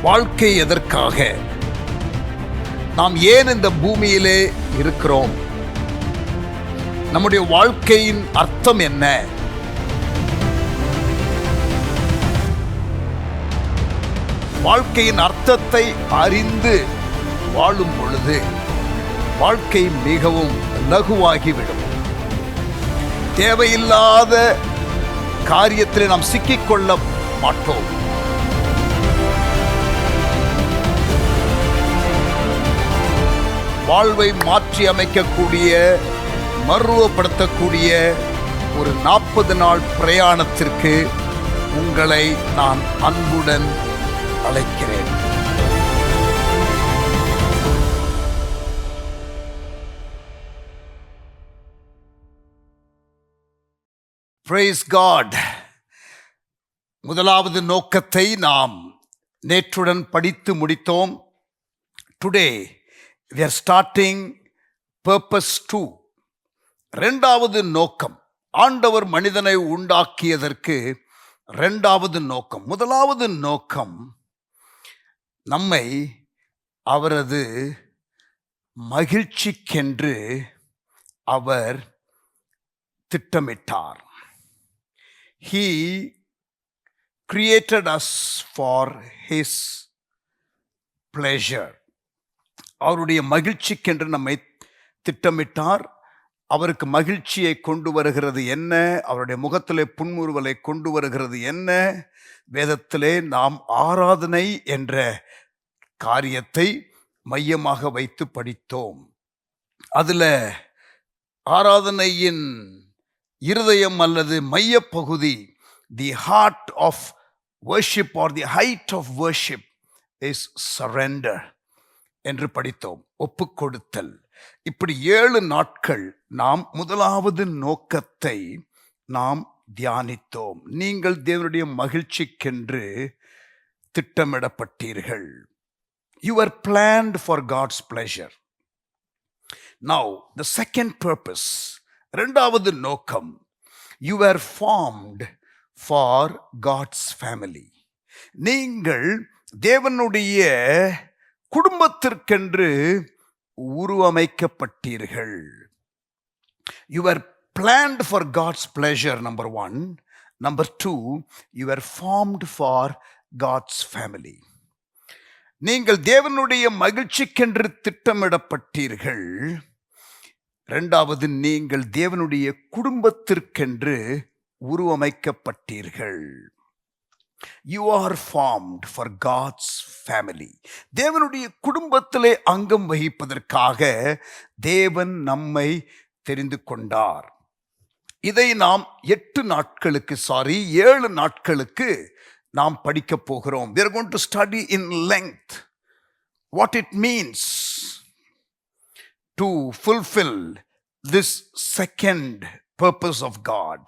வாழ்க்கை எதற்காக? நாம் ஏன் இந்த பூமியிலே இருக்கிறோம்? நம்முடைய வாழ்க்கையின் அர்த்தம் என்ன? வாழ்க்கையின் அர்த்தத்தை அறிந்து வாழும் பொழுது வாழ்க்கை மிகவும் லகுவாகிவிடும். தேவையில்லாத காரியத்தில் நாம் சிக்கிக்கொள்ள மாட்டோம். வாழ்வை மாற்றி அமைக்கக்கூடிய, மறுரூபப்படுத்தக்கூடிய ஒரு 40 நாள் பிரயாணத்திற்கு உங்களை நான் அன்புடன் அழைக்கிறேன். Praise God. முதலாவது நோக்கத்தை நாம் நேற்றுடன் படித்து முடித்தோம். Today we are starting purpose 2. இரண்டாவது நோக்கம், ஆண்டவர் மனிதனை உண்டாக்கியதற்கு இரண்டாவது நோக்கம். முதலாவது நோக்கம், நம்மை அவரது மகிழ்ச்சிக்கென்று அவர் திட்டமிட்டார். He created us for his pleasure. அவருடைய மகிழ்ச்சிக்கென்று நம்மை திட்டமிட்டார். அவருக்கு மகிழ்ச்சியை கொண்டு வருகிறது என்ன? அவருடைய முகத்திலே புன்முறுவலை கொண்டு வருகிறது என்ன? வேதத்திலே நாம் ஆராதனை என்ற காரியத்தை மையமாக வைத்து படித்தோம். அதில் ஆராதனையின் இருதயம் அல்லது மையப்பகுதி, the heart of worship or the height of worship is surrender என்று படித்தோம். ஒப்புக்கொடுத்தல். இப்படி 7 நாட்கள் நாம் முதலாவது நோக்கத்தை நாம் தியானித்தோம். நீங்கள் தேவனுடைய மகிழ்ச்சிக்கென்று திட்டமிடப்பட்டீர்கள். You were planned for God's pleasure. Now, the second purpose, இரண்டாவது நோக்கம், you were formed for God's family. நீங்கள் தேவனுடைய குடும்பத்திற்கென்று உருவமைக்கப்பட்டீர்கள். You were planned for God's pleasure, number 1. Number 2, you were formed for God's family. நீங்கள் தேவனுடைய மகிழ்ச்சிக்கென்று திட்டமிடப்பட்டீர்கள். இரண்டாவது, நீங்கள் தேவனுடைய குடும்பத்திற்கென்று உருவமைக்கப்பட்டீர்கள். You are formed for God's family. தேவனுடைய குடும்பத்திலே அங்கம் வகிப்பதற்காக தேவன் நம்மை தெரிந்து கொண்டார். இதை நாம் 7 நாட்களுக்கு நாம் படிக்க போகிறோம். We are going to study in length what it means to fulfill this second purpose of God.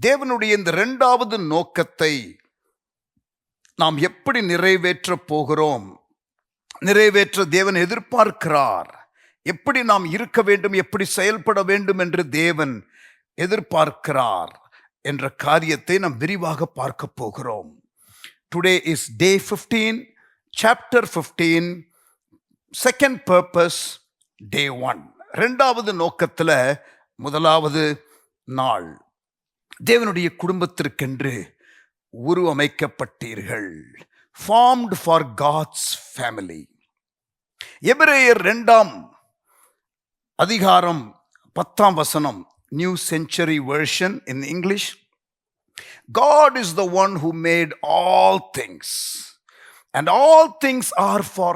தேவனுடைய இந்த இரண்டாவது நோக்கத்தை நாம் எப்படி நிறைவேற்ற போகிறோம், நிறைவேற்ற தேவன் எதிர்பார்க்கிறார், எப்படி நாம் இருக்க வேண்டும், எப்படி செயல்பட வேண்டும் என்று தேவன் எதிர்பார்க்கிறார் என்ற காரியத்தை நாம் விரிவாக பார்க்க போகிறோம். Today is day 15, chapter 15, second purpose, day 1. இரண்டாவது நோக்கத்தில் முதலாவது நாள், தேவனுடைய குடும்பத்திற்கென்று உருவமைக்கப்பட்டீர்கள். Formed for God's family. எபிரேயர் 2 அதிகாரம் 10 New Century Version in English. God is the one who made all things, and all things are for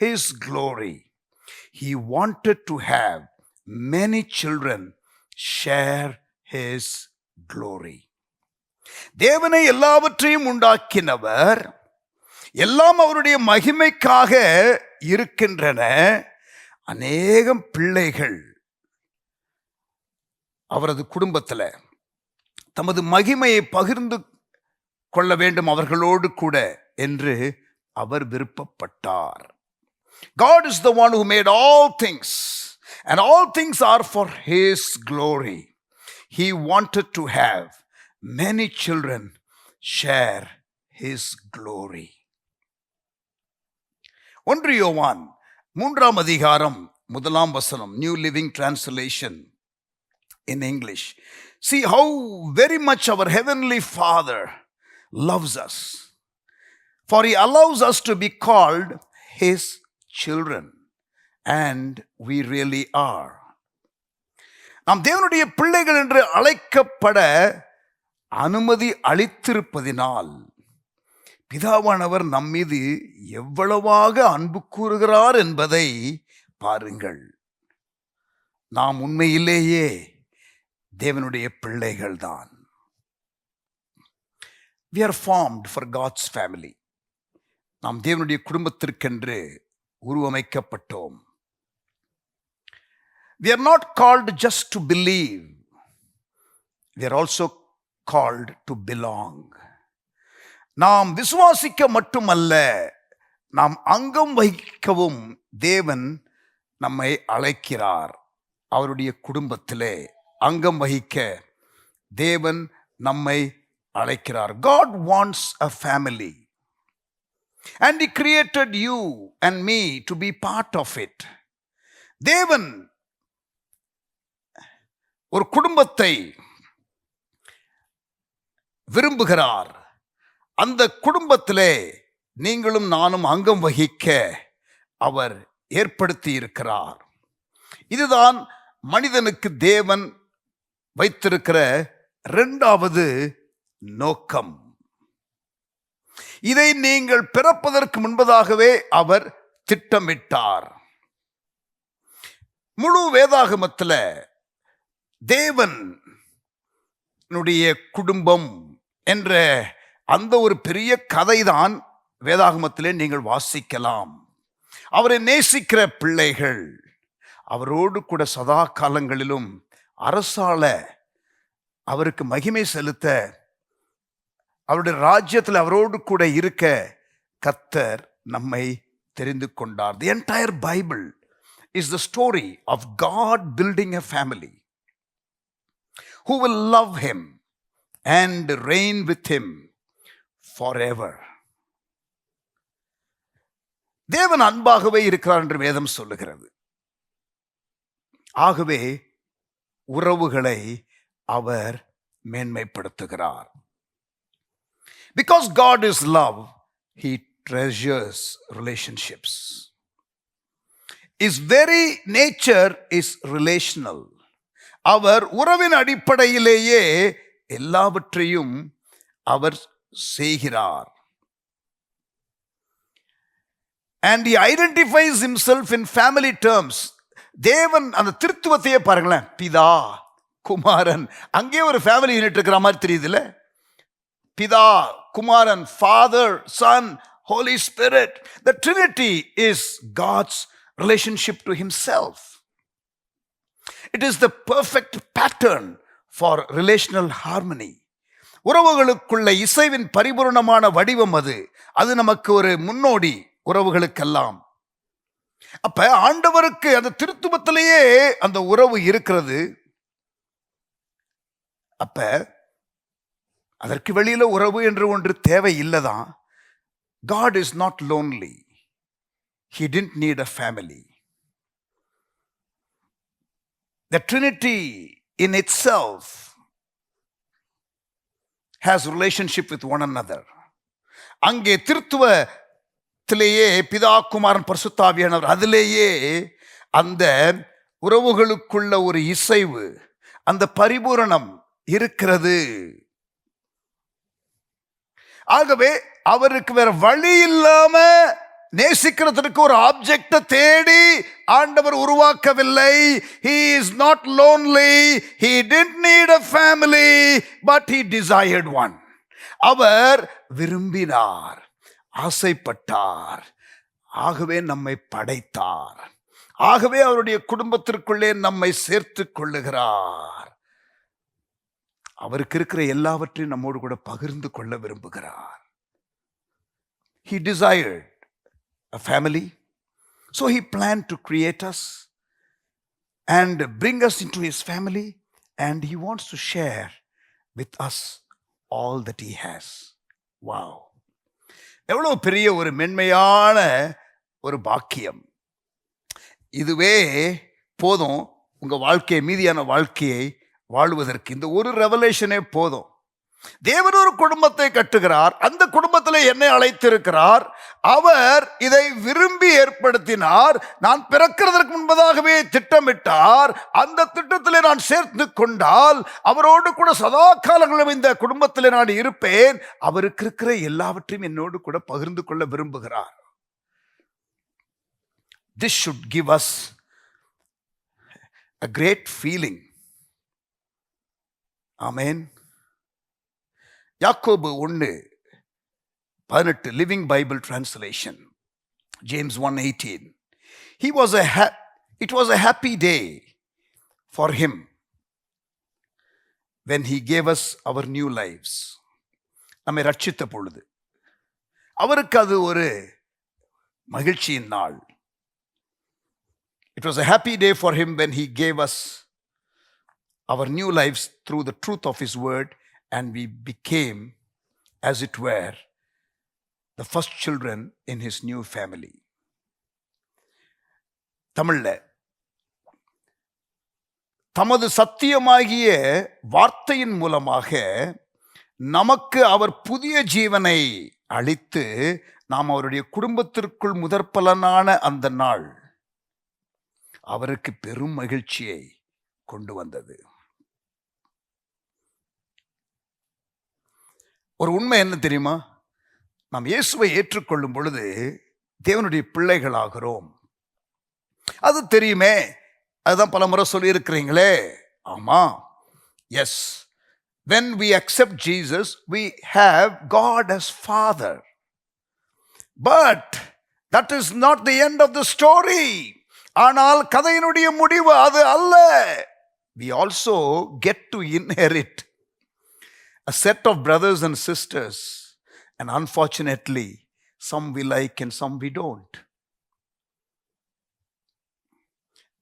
his glory. He wanted to have many children share his glory. தேவனை எல்லாவற்றையும் உண்டாக்கினவர், எல்லாம் அவருடைய மகிமைக்காக இருக்கின்றன. அநேகம் பிள்ளைகள் அவரது குடும்பத்தில் தமது மகிமையை பகிர்ந்து கொள்ள வேண்டும் அவர்களோடு கூட என்று அவர் விருப்பப்பட்டார். God is the one who made all things, and all things are for his glory. He wanted to have many children share his glory. 1 யோவான் 3ஆம் அதிகாரம் 1ஆம் வசனம், new living translation in English. See how very much our heavenly Father loves us, for he allows us to be called his children, and we really are. நாம் தேவனுடைய பிள்ளைகள் என்று அழைக்கப்பட அனுமதி அளித்திருப்பதினால் பிதாவானவர் நம்மீது எவ்வளவாக அன்பு கூறுகிறார் என்பதை பாருங்கள். நாம் உண்மையிலேயே தேவனுடைய பிள்ளைகள் தான். We are formed for God's family. நாம் தேவனுடைய குடும்பத்திற்கென்று உருவமைக்கப்பட்டோம். We are not called just to believe. We are also called to belong. நாம் விசுவாசிக்க மட்டுமல்ல, நாம் அங்கம் வகிக்கவும் தேவன் நம்மை அழைக்கிறார். அவருடைய குடும்பத்திலே அங்கம் வகிக்க தேவன் நம்மை அழைக்கிறார். God wants a family, and he created you and me to be part of it. தேவன் ஒரு குடும்பத்தை விரும்புகிறார். அந்த குடும்பத்திலே நீங்களும் நானும் அங்கம் வகிக்க அவர் ஏற்படுத்தி இருக்கிறார். இதுதான் மனிதனுக்கு தேவன் வைத்திருக்கிற 2வது நோக்கம். இதை நீங்கள் பிறப்பதற்கு முன்பதாகவே அவர் திட்டமிட்டார். முழு வேதாகமத்தில் தேவனுடைய குடும்பம் என்ற அந்த ஒரு பெரிய கதைதான் வேதாகமத்திலே நீங்கள் வாசிக்கலாம். அவரை நேசிக்கிற பிள்ளைகள் அவரோடு கூட சதா காலங்களிலும் அரசாள, அவருக்கு மகிமை செலுத்த, அவருடைய ராஜ்யத்தில் அவரோடு கூட இருக்க கர்த்தர் நம்மை தெரிந்து கொண்டார். The entire Bible is the story of God building a family who will love him and reign with him forever. தேவன் அன்பாகவே இருக்கிறார் என்று வேதம் சொல்லுகிறது. ஆகவே உறவுகளை அவர் மேன்மைப்படுத்துகிறார். Because God is love, he treasures relationships. His very nature is relational. அவர் உறவின் அடிப்படையிலேயே எல்லாவற்றையும் அவர் செய்கிறார். And he identifies himself in family terms. தேவன் அந்த திருத்துவத்தையே பாருங்களேன், பிதா குமாரன், அங்கே ஒரு ஃபேமிலி யூனிட் இருக்கிற மாதிரி தெரியுதுல்ல. பிதா குமாரன், Father Son Holy Spirit. The Trinity is God's relationship to himself. It is the perfect pattern for relational harmony. உறவுகளுக்குள்ள இசைவின் பரிபூர்ணமான வடிவம் அது. அது நமக்கு ஒரு முன்னோடி உறவுகளுக்கெல்லாம். அப்ப ஆண்டவருக்கு அந்த திருத்துவத்திலேயே அந்த உறவு இருக்கிறது. அப்ப அதற்கு வெளியில உறவு என்று ஒன்று தேவை இல்லதான். God is not lonely. He didn't need a family. The Trinity in itself has relationship with one another. அங்கே திருத்துவத்திலேயே பிதா குமாரன் பரிசுத்தாவியானவர், அதிலேயே அந்த உறவுகளுக்குள்ள ஒரு இசைவு, அந்த பரிபூரணம் இருக்கிறது. ஆகவே அவருக்கு வேற வழி இல்லாம நேசிக்கிறதுக்கு ஒரு ஆப்ஜெக்ட தேடி ஆண்டவர் உருவாக்கவில்லை. He is not lonely. He didn't need a family, but he desired one. அவர் விரும்பினார், ஆசைப்பட்டார். ஆகவே நம்மை படைத்தார். ஆகவே அவருடைய குடும்பத்திற்குள்ளே நம்மை சேர்த்து கொள்ளுகிறார். அவருக்கு இருக்கிற எல்லாவற்றையும் நம்மோடு கூட பகிர்ந்து கொள்ள விரும்புகிறார். He desired a family, so he planned to create us and bring us into his family, and he wants to share with us all that he has. Wow, எவ்வளவு பெரிய ஒரு மென்மையான ஒரு பாக்கியம். இதுவே போதும் உங்க வாழ்க்கையை, மீதியான வாழ்க்கையை வாழுவதற்கு. இந்த ஒரு ரெவலேஷனே போதும். தேவன் ஒரு குடும்பத்தை கட்டுகிறார், அந்த குடும்பத்தில் என்னை அழைத்திருக்கிறார். அவர் இதை விரும்பி ஏற்படுத்தினார். நான் பிறக்கிறதற்கு முன்பதாகவே திட்டமிட்டார். அந்த திட்டத்திலே நான் சேர்த்து கொண்டால் அவரோடு கூட சதா காலங்களும் இந்த குடும்பத்திலே நான் இருப்பேன். அவருக்கு இருக்கிற எல்லாவற்றையும் என்னோடு கூட பகிர்ந்து கொள்ள விரும்புகிறார். This should give us a great feeling. Amen. யாக்கோபு 1:18 living Bible translation, James 1:18. It was a happy day for him when he gave us our new lives. நம்மை ரட்சித்த பொழுது அவருக்கு அது ஒரு மகிழ்ச்சியின் நாள். It was a happy day for him when he gave us our new lives through the truth of his word, and we became, as it were, the first children in his new family. தமிழ்ல தமது சத்தியமாகிய வார்த்தையின் மூலமாக நமக்கு அவர் புதிய ஜீவனை அளித்து நாம் அவருடைய குடும்பத்திற்குள் முதற்பலனான அந்த நாள் அவருக்கு பெரும் மகிழ்ச்சியை கொண்டு வந்தது. ஒரு உண்மை என்ன தெரியுமா? நாம் இயேசுவை ஏற்றுக்கொள்ளும் பொழுது தேவனுடைய பிள்ளைகளாகிறோம். அது தெரியுமே, அதுதான் பல முறை சொல்லி இருக்கிறீங்களே. ஆமா, S. When we accept Jesus, we have God as Father. But that is not the end of the story. ஆனால் கதையினுடைய முடிவு அது அல்ல. We also get to inherit a set of brothers and sisters, and unfortunately some we like and some we don't.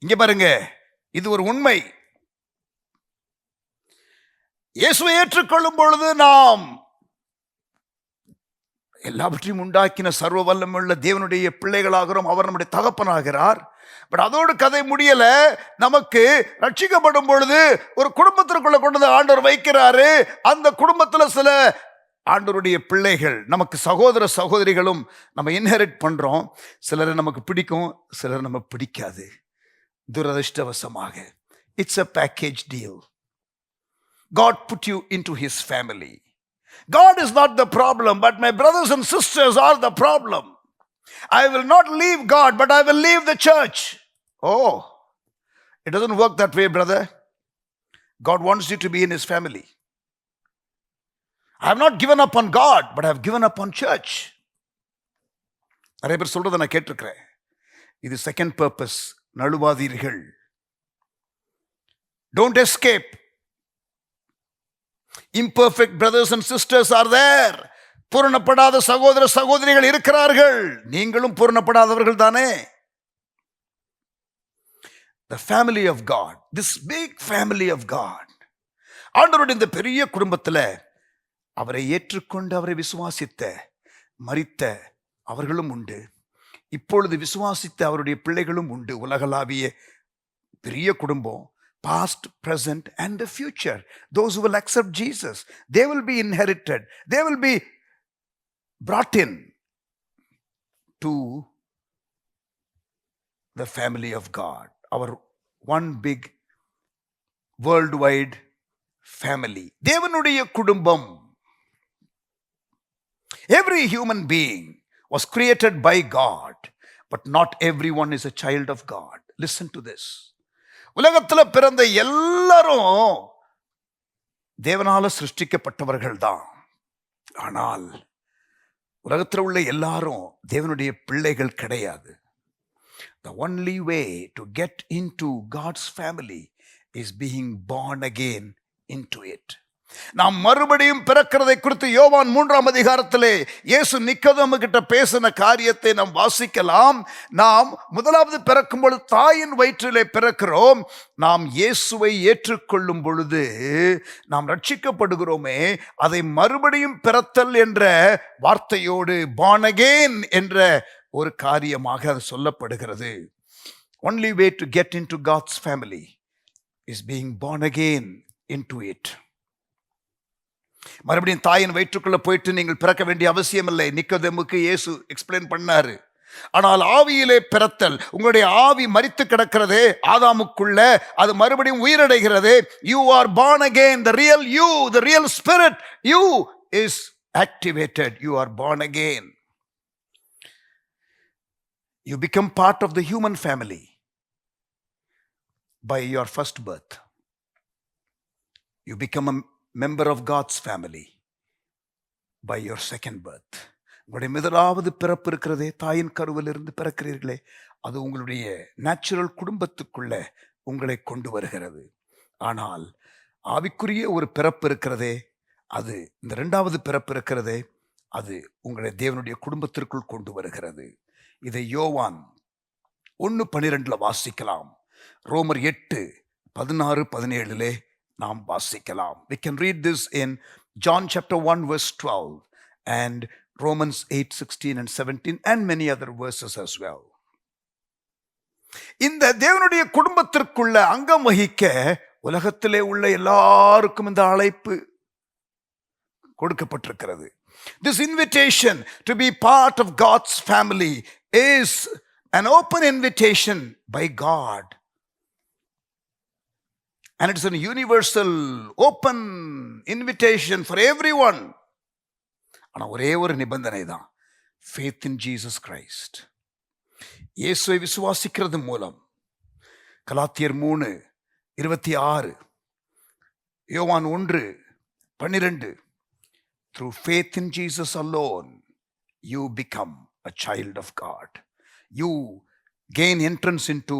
இங்க பாருங்க, இது ஒரு உண்மை. இயேசுவை ஏற்றுக்கொள்ளும் பொழுது நாம் எல்லாவற்றையும் உண்டாக்கின சர்வ வல்லமையுள்ள தேவனுடைய பிள்ளைகளாகிறோம். அவர் நம்முடைய தகப்பனாகிறார். பட் அதோடு கதை முடியல. நமக்கு ரட்சிக்கப்படும் பொழுது ஒரு குடும்பத்திற்குள்ள கொண்டு வந்து ஆண்டவர் வைக்கிறாரு. அந்த குடும்பத்தில் சில ஆண்டவருடைய பிள்ளைகள், நமக்கு சகோதர சகோதரிகளும் நம்ம இன்ஹெரிட் பண்றோம். சிலரை நமக்கு பிடிக்கும், சிலர் நம்ம பிடிக்காது. துரதிர்ஷ்டவசமாக it's a package deal. God put you into his family. God is not the problem, but my brothers and sisters are the problem. I will not leave God, but I will leave the church. Oh, it doesn't work that way, brother. God wants you to be in his family. I have not given up on God, but I have given up on church. நிறைய பேர் சொல்றதை நான் கேட்டிருக்கிறேன். இது second purpose. நழுவாதீர்கள். Don't escape. Imperfect brothers and sisters are there. பூரணப்படாத சகோதர சகோதரிகள் இருக்கிறார்கள். நீங்களும் பூரணப்படாதவர்கள் தானே. The family of God, this big family of God. ஆண்டவருடைய இந்த பெரிய குடும்பத்தில் அவரை ஏற்றுக்கொண்டு அவரை விசுவாசித்த மரித்த அவர்களும் உண்டு. இப்பொழுது விசுவாசித்த அவருடைய பிள்ளைகளும் உண்டு. உலகளாவிய பெரிய குடும்பம். Past, present and the future. Those who will accept Jesus, they will be inherited. They will be brought in to the family of God. Our one big worldwide family. தேவனுடைய குடும்பம். Every human being was created by God, but not everyone is a child of God. Listen to this. உலகத்தில் பிறந்த எல்லாரும் தேவனால சிருஷ்டிக்கப்பட்டவர்கள் தான். ஆனால் உலகத்தில் உள்ள எல்லாரும் தேவனுடைய பிள்ளைகள் கிடையாது. The only way to get into God's family is being born again into it. நாம் மறுபடியும் பிறக்கிறதை குறித்து யோவான் 3ஆம் அதிகாரத்திலே இயேசு நிக்கோதேமு கிட்ட பேசின காரியத்தை நாம் வாசிக்கலாம். நாம் முதலாவது பிறக்கும் பொழுது தாயின் வயிற்றிலே பிறக்கிறோம். நாம் இயேசுவை ஏற்றுக்கொள்ளும் பொழுது நாம் ரட்சிக்கப்படுகிறோமே. அதை மறுபடியும் பிறத்தல் என்ற வார்த்தையோடு born again என்ற ஒரு காரியமாக அது சொல்லப்படுகிறது. Only way to get into God's family is being born again into it. மறுபடியும் தாயின் வயிற்றுக்குள்ள போயிட்டு நீங்கள் பிறக்க வேண்டிய அவசியம் இல்லை. நிக்கோதேமுக்கு இயேசு எக்ஸ்பிளைன் பண்ணாரு. ஆனால் ஆவியிலே பிறத்தல், உங்களுடைய ஆவி மரித்து கிடக்கிறதே ஆதாமுக்குள்ள, அது மறுபடியும் உயிரடைகிறது. You are born again. The real you, the real spirit you is activated. You are born again. You become part of the human family by your first birth. You become a member of God's family by your second birth. உங்களுடைய முதலாவது பிறப்பு இருக்கிறதே, தாயின் கருவிலிருந்து பிறக்கிறீர்களே, அது உங்களுடைய natural குடும்பத்துக்குள்ள உங்களை கொண்டு வருகிறது. ஆனால் ஆவிக்குரிய ஒரு பிறப்பு இருக்கிறதே, அது இந்த இரண்டாவது பிறப்பு இருக்கிறதே, அது உங்களை தேவனுடைய குடும்பத்திற்குள் கொண்டு வருகிறது. இதை யோவான் 1:12 வாசிக்கலாம். ரோமர் 8:16-17 நாம் வாசிக்கலாம். We can read this in John chapter 1 verse 12 and Romans 8:16 and 17 and many other verses as well. இந்த தேவனுடைய குடும்பத்திற்குள்ள அங்கம் வகிக்க உலகத்திலே உள்ள எல்லாருக்கும் இந்த அழைப்பு கொடுக்கப்பட்டிருக்கிறது. This invitation to be part of God's family is an open invitation by God. And it's a universal open invitation for everyone. ஆனா ஒரே ஒரு நிபந்தனை தான், faith in Jesus Christ. இயேசுவை விசுவாசிக்கிறது மூலம். கலாத்தியர் 3:26, யோவான் 1:12, through faith in Jesus alone you become a child of God. You gain entrance into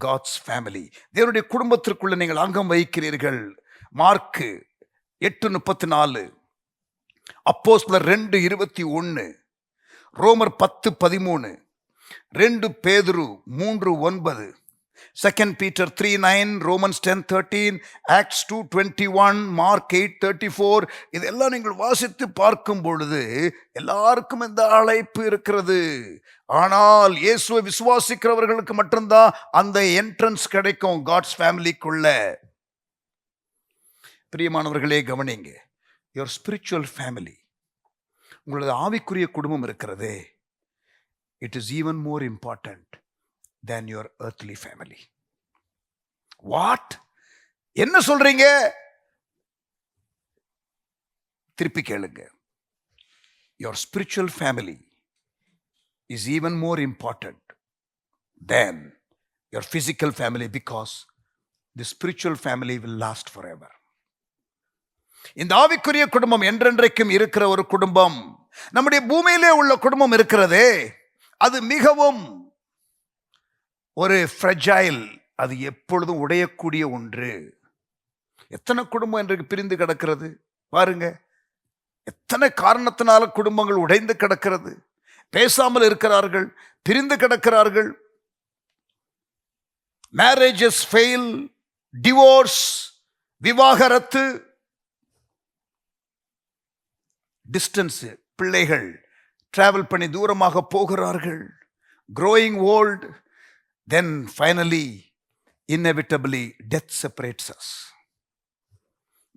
God's family. தேவனுடைய குடும்பத்திற்குள்ள நீங்கள் அங்கம் வகிக்கிறீர்கள். மார்க்கு 8:34, அப்போஸ்தலர் 2:21, ரோமர் 10:13, 2 பேதுரு 3:9, 2 Peter 3:9, Romans 10:13, Acts 2:21, Mark 8:34, இதெல்லாம் நீங்கள் வாசித்து பார்க்கும் பொழுது எல்லாருக்கும் இந்த அழைப்பு இருக்கிறது. ஆனால் இயேசுவை விசுவாசிக்கிறவர்களுக்கு மட்டும்தான் அந்த என்ட்ரன்ஸ் கிடைக்கும் காட்ஸ் ஃபேமிலிக்குள்ள. பிரியமானவர்களே கவனிங்க, your spiritual family, உங்களது ஆவிக்குரிய குடும்பம் இருக்கிறதே, it is even more important than your earthly family. What? என்ன சொல்றீங்க? திருப்பி கேளுங்க. Your spiritual family is even more important than your physical family because the spiritual family will last forever. இந்த ஆவிக்குரிய குடும்பம் என்றென்றைக்கும் இருக்கிற ஒரு குடும்பம். நம்முடைய பூமியிலே உள்ள குடும்பம் இருக்கிறதே, அது மிகவும் ஒரு ஃப்ரெஜைல், அது எப்பொழுதும் உடையக்கூடிய ஒன்று. எத்தனை குடும்பம் இன்றைக்கு பிரிந்து கிடக்கிறது பாருங்க. எத்தனை காரணத்தினால குடும்பங்கள் உடைந்து கிடக்கிறது. பேசாமல் இருக்கிறார்கள், பிரிந்து கிடக்கிறார்கள். மேரேஜஸ் ஃபெயில், டிவோர்ஸ், விவாகரத்து, டிஸ்டன்ஸ், பிள்ளைகள் டிராவல் பண்ணி தூரமாக போகிறார்கள், growing old, then finally inevitably death separates us.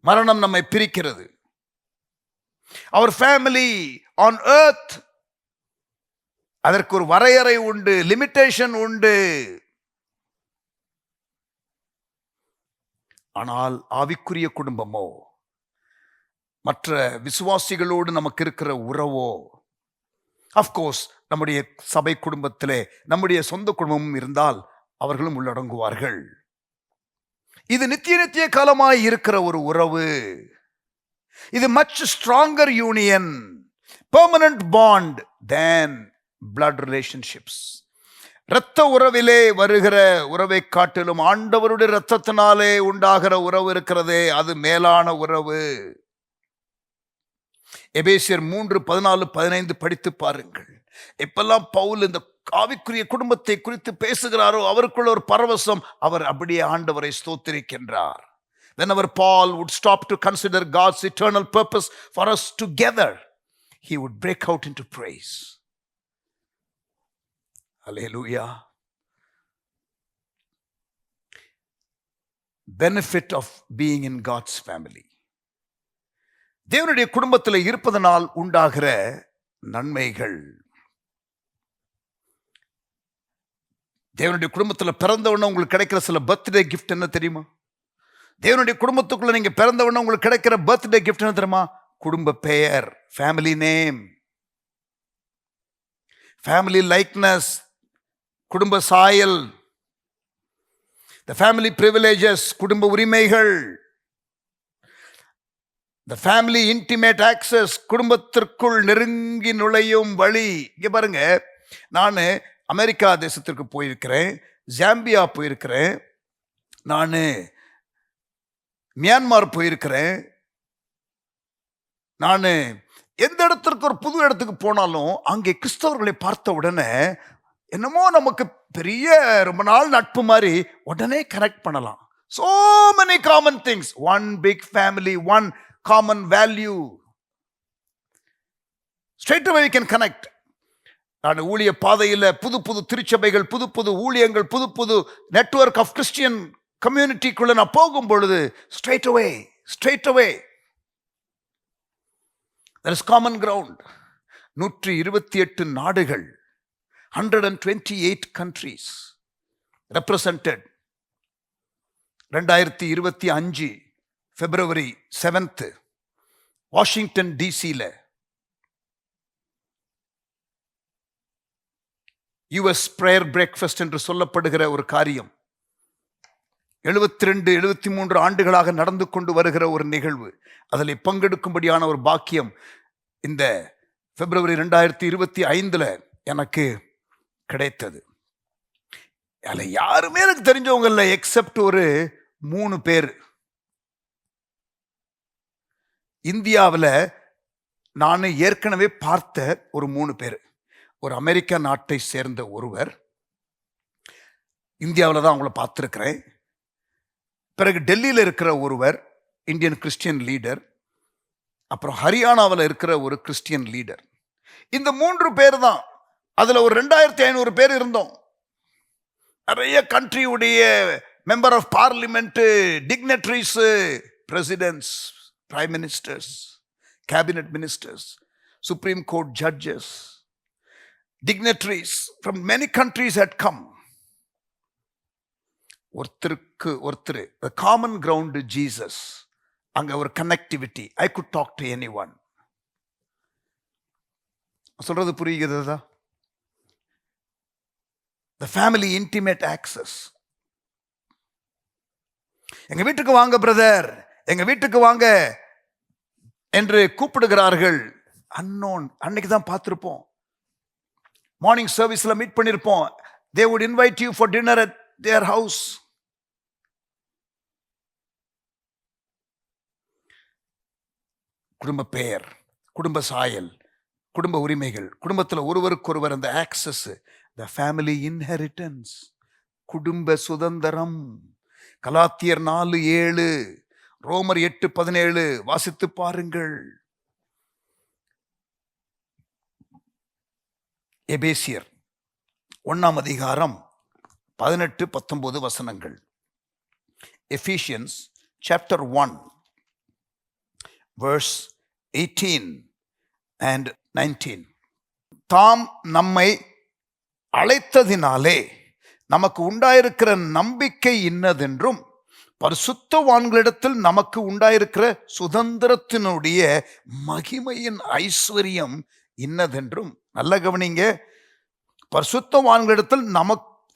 மரணம் நம்மை பிரிக்கிறது. Our family on earth, அதற்கு ஒரு வரையறை உண்டு, லிமிட்டேஷன் உண்டு. ஆனால் ஆவிக்குரிய குடும்பமோ, மற்ற விசுவாசிகளோடு நமக்கு இருக்கிற உறவோ, அஃப்கோர்ஸ் நம்முடைய சபை குடும்பத்திலே நம்முடைய சொந்த குடும்பமும் இருந்தால் அவர்களும் உள்ளடங்குவார்கள். இது நித்திய காலமாய் இருக்கிற ஒரு உறவு. இது much stronger union, permanent bond than blood relationships. இரத்த உறவிலே வருகிற உறவை காட்டிலும் ஆண்டவருடைய இரத்தத்தினாலே உண்டாகிற உறவு இருக்கிறதே, அது மேலான உறவு. எபேசியர் 3:14-15 படித்து பாருங்கள். எப்பெல்லாம் பவுல் இந்த ஆவிக்குரிய குடும்பத்தை குறித்து பேசுகிறாரோ அவருக்குள்ள ஒரு பரவசம், அவர் அப்படியே ஆண்டவரை ஸ்தோத்திரிக்கின்றார். Whenever Paul would stop to consider God's eternal purpose for us together, he would break out into praise. அல்லேலூயா. Benefit of being in God's family. தேவனுடைய குடும்பத்தில் இருப்பதனால் உண்டாகிற நன்மைகள். தேவனுடைய குடும்பத்தில் பிறந்தவொடனே உங்களுக்கு கிடைக்கிற சில பர்த்டே கிஃப்ட் என்ன தெரியுமா? தேவனுடைய குடும்பத்துக்குள்ள நீங்க பிறந்தவொடனே உங்களுக்கு கிடைக்கிற பர்த்டே கிஃப்ட் என்ன தெரியுமா? குடும்ப பெயர், ஃபேமிலி நேம், ஃபேமிலி லைக்னஸ், குடும்ப சாயல், the family privileges, குடும்ப உரிமைகள், the family intimate access, குடும்பத்திற்குள் நெருங்கி நுழையும் வழி. இங்க பாருங்க, நான் அமெரிக்கா தேசத்திற்கு போயிருக்கிறேன், ஜாம்பியா போயிருக்கிறேன், நான் மியான்மார் போயிருக்கிறேன். நான் எந்த இடத்திற்கு ஒரு புது இடத்துக்கு போனாலும் அங்கே கிறிஸ்தவர்களை பார்த்த உடனே என்னமோ நமக்கு பெரிய ரொம்ப நாள் நட்பு மாதிரி உடனே கனெக்ட் பண்ணலாம். so many common things, one big family, one common value, straight away we can connect. நான் ஊழிய பாதையில் புது புது திருச்சபைகள், புது புது ஊழியங்கள், புது புது நெட்வொர்க் ஆஃப் கிறிஸ்டியன் கம்யூனிட்டிக்குள்ள நான் போகும் பொழுது straight away there is common ground. 128 நாடுகள், 128 countries represented. 2025 February 7th Washington டிசியில் US prayer breakfast என்று சொல்லப்படுகிற ஒரு காரியம் 72-73 ஆண்டுகளாக நடந்து கொண்டு வருகிற ஒரு நிகழ்வு. அதில் பங்கெடுக்கும்படியான ஒரு பாக்கியம் இந்த February 2025 எனக்கு கிடைத்தது. அதில் யாருமே எனக்கு தெரிஞ்சவங்க இல்லை, எக்ஸப்ட் ஒரு 3 பேர். இந்தியாவில் நான் ஏற்கனவே பார்த்த ஒரு 3 பேர். ஒரு அமெரிக்கா நாட்டை சேர்ந்த ஒருவர், இந்தியாவில் தான் அவங்கள பார்த்துருக்கிறேன். பிறகு டெல்லியில் இருக்கிற ஒருவர், இந்தியன் கிறிஸ்டியன் லீடர். அப்புறம் ஹரியானாவில் இருக்கிற ஒரு கிறிஸ்டியன் லீடர். இந்த 3 பேர் தான். அதில் ஒரு 2500 பேர் இருந்தோம். நிறைய கண்ட்ரியுடைய member of parliament, dignitaries, presidents, prime ministers, cabinet ministers, Supreme Court judges, dignitaries from many countries had come. ஒருத்தருக்கு ஒருத்தர், the common ground Jesus. அங்க ஒரு connectivity. I could talk to anyone. சொல்றது புரியுகிறதா? The family intimate access. எங்க வீட்டுக்கு வாங்க brother, எங்க வீட்டுக்கு வாங்க என்று கூப்பிடுகிறார்கள். unknown. அன்னைக்கு தான் பார்த்திருப்போம், மார்னிங் சர்வீஸ்ல மீட் பண்ணிருப்போம். they would invite you for dinner at their house. குடும்ப பெயர், குடும்ப சாயல், குடும்ப உரிமைகள், குடும்பத்தில் ஒருவருக்கொருவர் அந்த ஆக்சஸ், the family inheritance, குடும்ப சுதந்திரம். கலாத்தியர் 4:7, ரோமர் 8:17 வாசித்து பாருங்கள். எபேசியர் 1 அதிகாரம் 18-19 வசனங்கள். Ephesians chapter 1 verse 18 and 19. தாம் நம்மை அழைத்ததினாலே நமக்கு உண்டாயிருக்கிற நம்பிக்கை இன்னதென்றும், பரிசுத்தவான்களிடத்தில் நமக்கு உண்டாயிருக்கிற சுதந்திரத்தினுடைய மகிமையின் ஐஸ்வர்யம் இன்னதென்றும். நல்ல கவனிங்க, பரிசுத்தவான்களிடத்தில்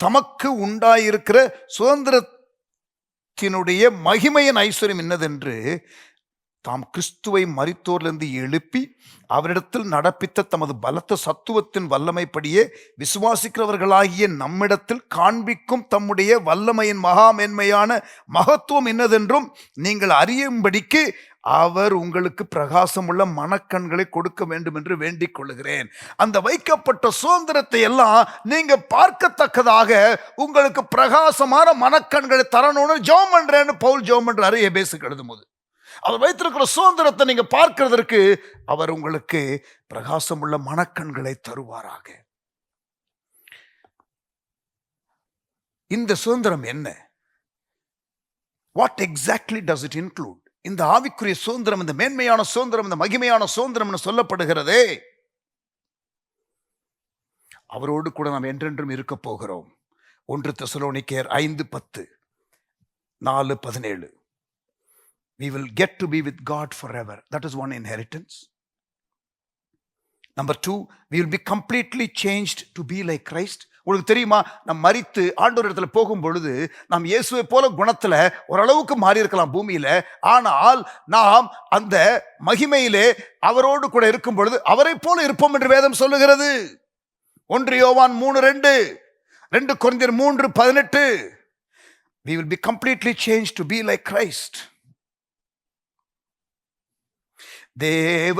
தமக்கு உண்டாயிருக்கிற சுதந்திரத்தினுடைய மகிமையின் ஐஸ்வர்யம் என்னதென்று, தாம் கிறிஸ்துவை மரித்தோரிலிருந்து எழுப்பி அவரிடத்தில் நடப்பித்த தமது பலத்த சத்துவத்தின் வல்லமைப்படியே விசுவாசிக்கிறவர்களாகிய நம்மிடத்தில் காண்பிக்கும் தம்முடைய வல்லமையின் மகா மேன்மையான மகத்துவம் என்னதென்றும் நீங்கள் அறியும்படிக்கு அவர் உங்களுக்கு பிரகாசமுள்ள மனக்கண்களை கொடுக்க வேண்டும் என்று வேண்டிக் கொள்கிறேன். அந்த வைக்கப்பட்ட சுதந்திரத்தை எல்லாம் நீங்க பார்க்கத்தக்கதாக உங்களுக்கு பிரகாசமான மனக்கண்களை தரணும்னு ஜெபம் பண்றேன்னு பவுல் ஜெபம் பண்றாரு எபேசுக்கு எழுதும்போது. அவர் வைத்திருக்கிற சுதந்திரத்தை நீங்க பார்க்கிறதற்கு அவர் உங்களுக்கு பிரகாசமுள்ள மனக்கண்களை தருவாராக. இந்த சுதந்திரம் என்ன? What exactly does it include? இந்த ஆவிக்குரிய சுதந்திரம், இந்த மேன்மையான சுதந்திரம், இந்த மகிமையான சுதந்திரம் சொல்லப்படுகிறதே, அவரோடு கூட நாம் என்றென்றும் இருக்க போகிறோம். 1 தெசலோனிக்கேயர் 5:10, 4:17. We will get to be with God forever. That is one inheritance. Number 2, we will be completely changed to be like Christ. உங்களுக்கு தெரியுமா, நாம் மரித்து ஆண்டவர் இடத்துல போகும் பொழுது நாம் இயேசுவை போல குணத்துல ஓரளவுக்கு மாறி இருக்கலாம் பூமியில. ஆனால் நாம் அந்த மகிமையிலே அவரோடு கூட இருக்கும் பொழுது அவரை போல இருப்போம் என்று வேதம் சொல்லுகிறது. 1 யோவான் 3:2, 2 கொரிந்தியர் 3:18. We will be completely changed to be like Christ. தேவசாயலாக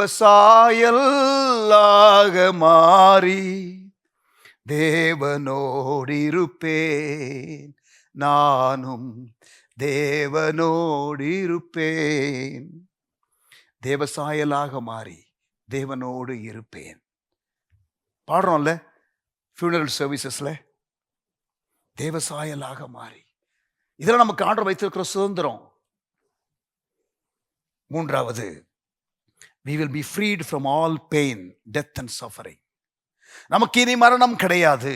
மாறி தேவனோடு இருப்பேன், நானும் தேவனோடு இருப்பேன். தேவசாயலாக மாறி தேவனோடு இருப்பேன். பாடுறோம்ல ஃபியூனரல் சர்வீசஸ்ல, தேவசாயலாக மாறி. இதெல்லாம் நமக்கு ஆண்டவர் வைத்திருக்கிற சுதந்திரம். 3வது, we will be freed from all pain, death and suffering. நமக்கு இனி மரணம் கிடையாது,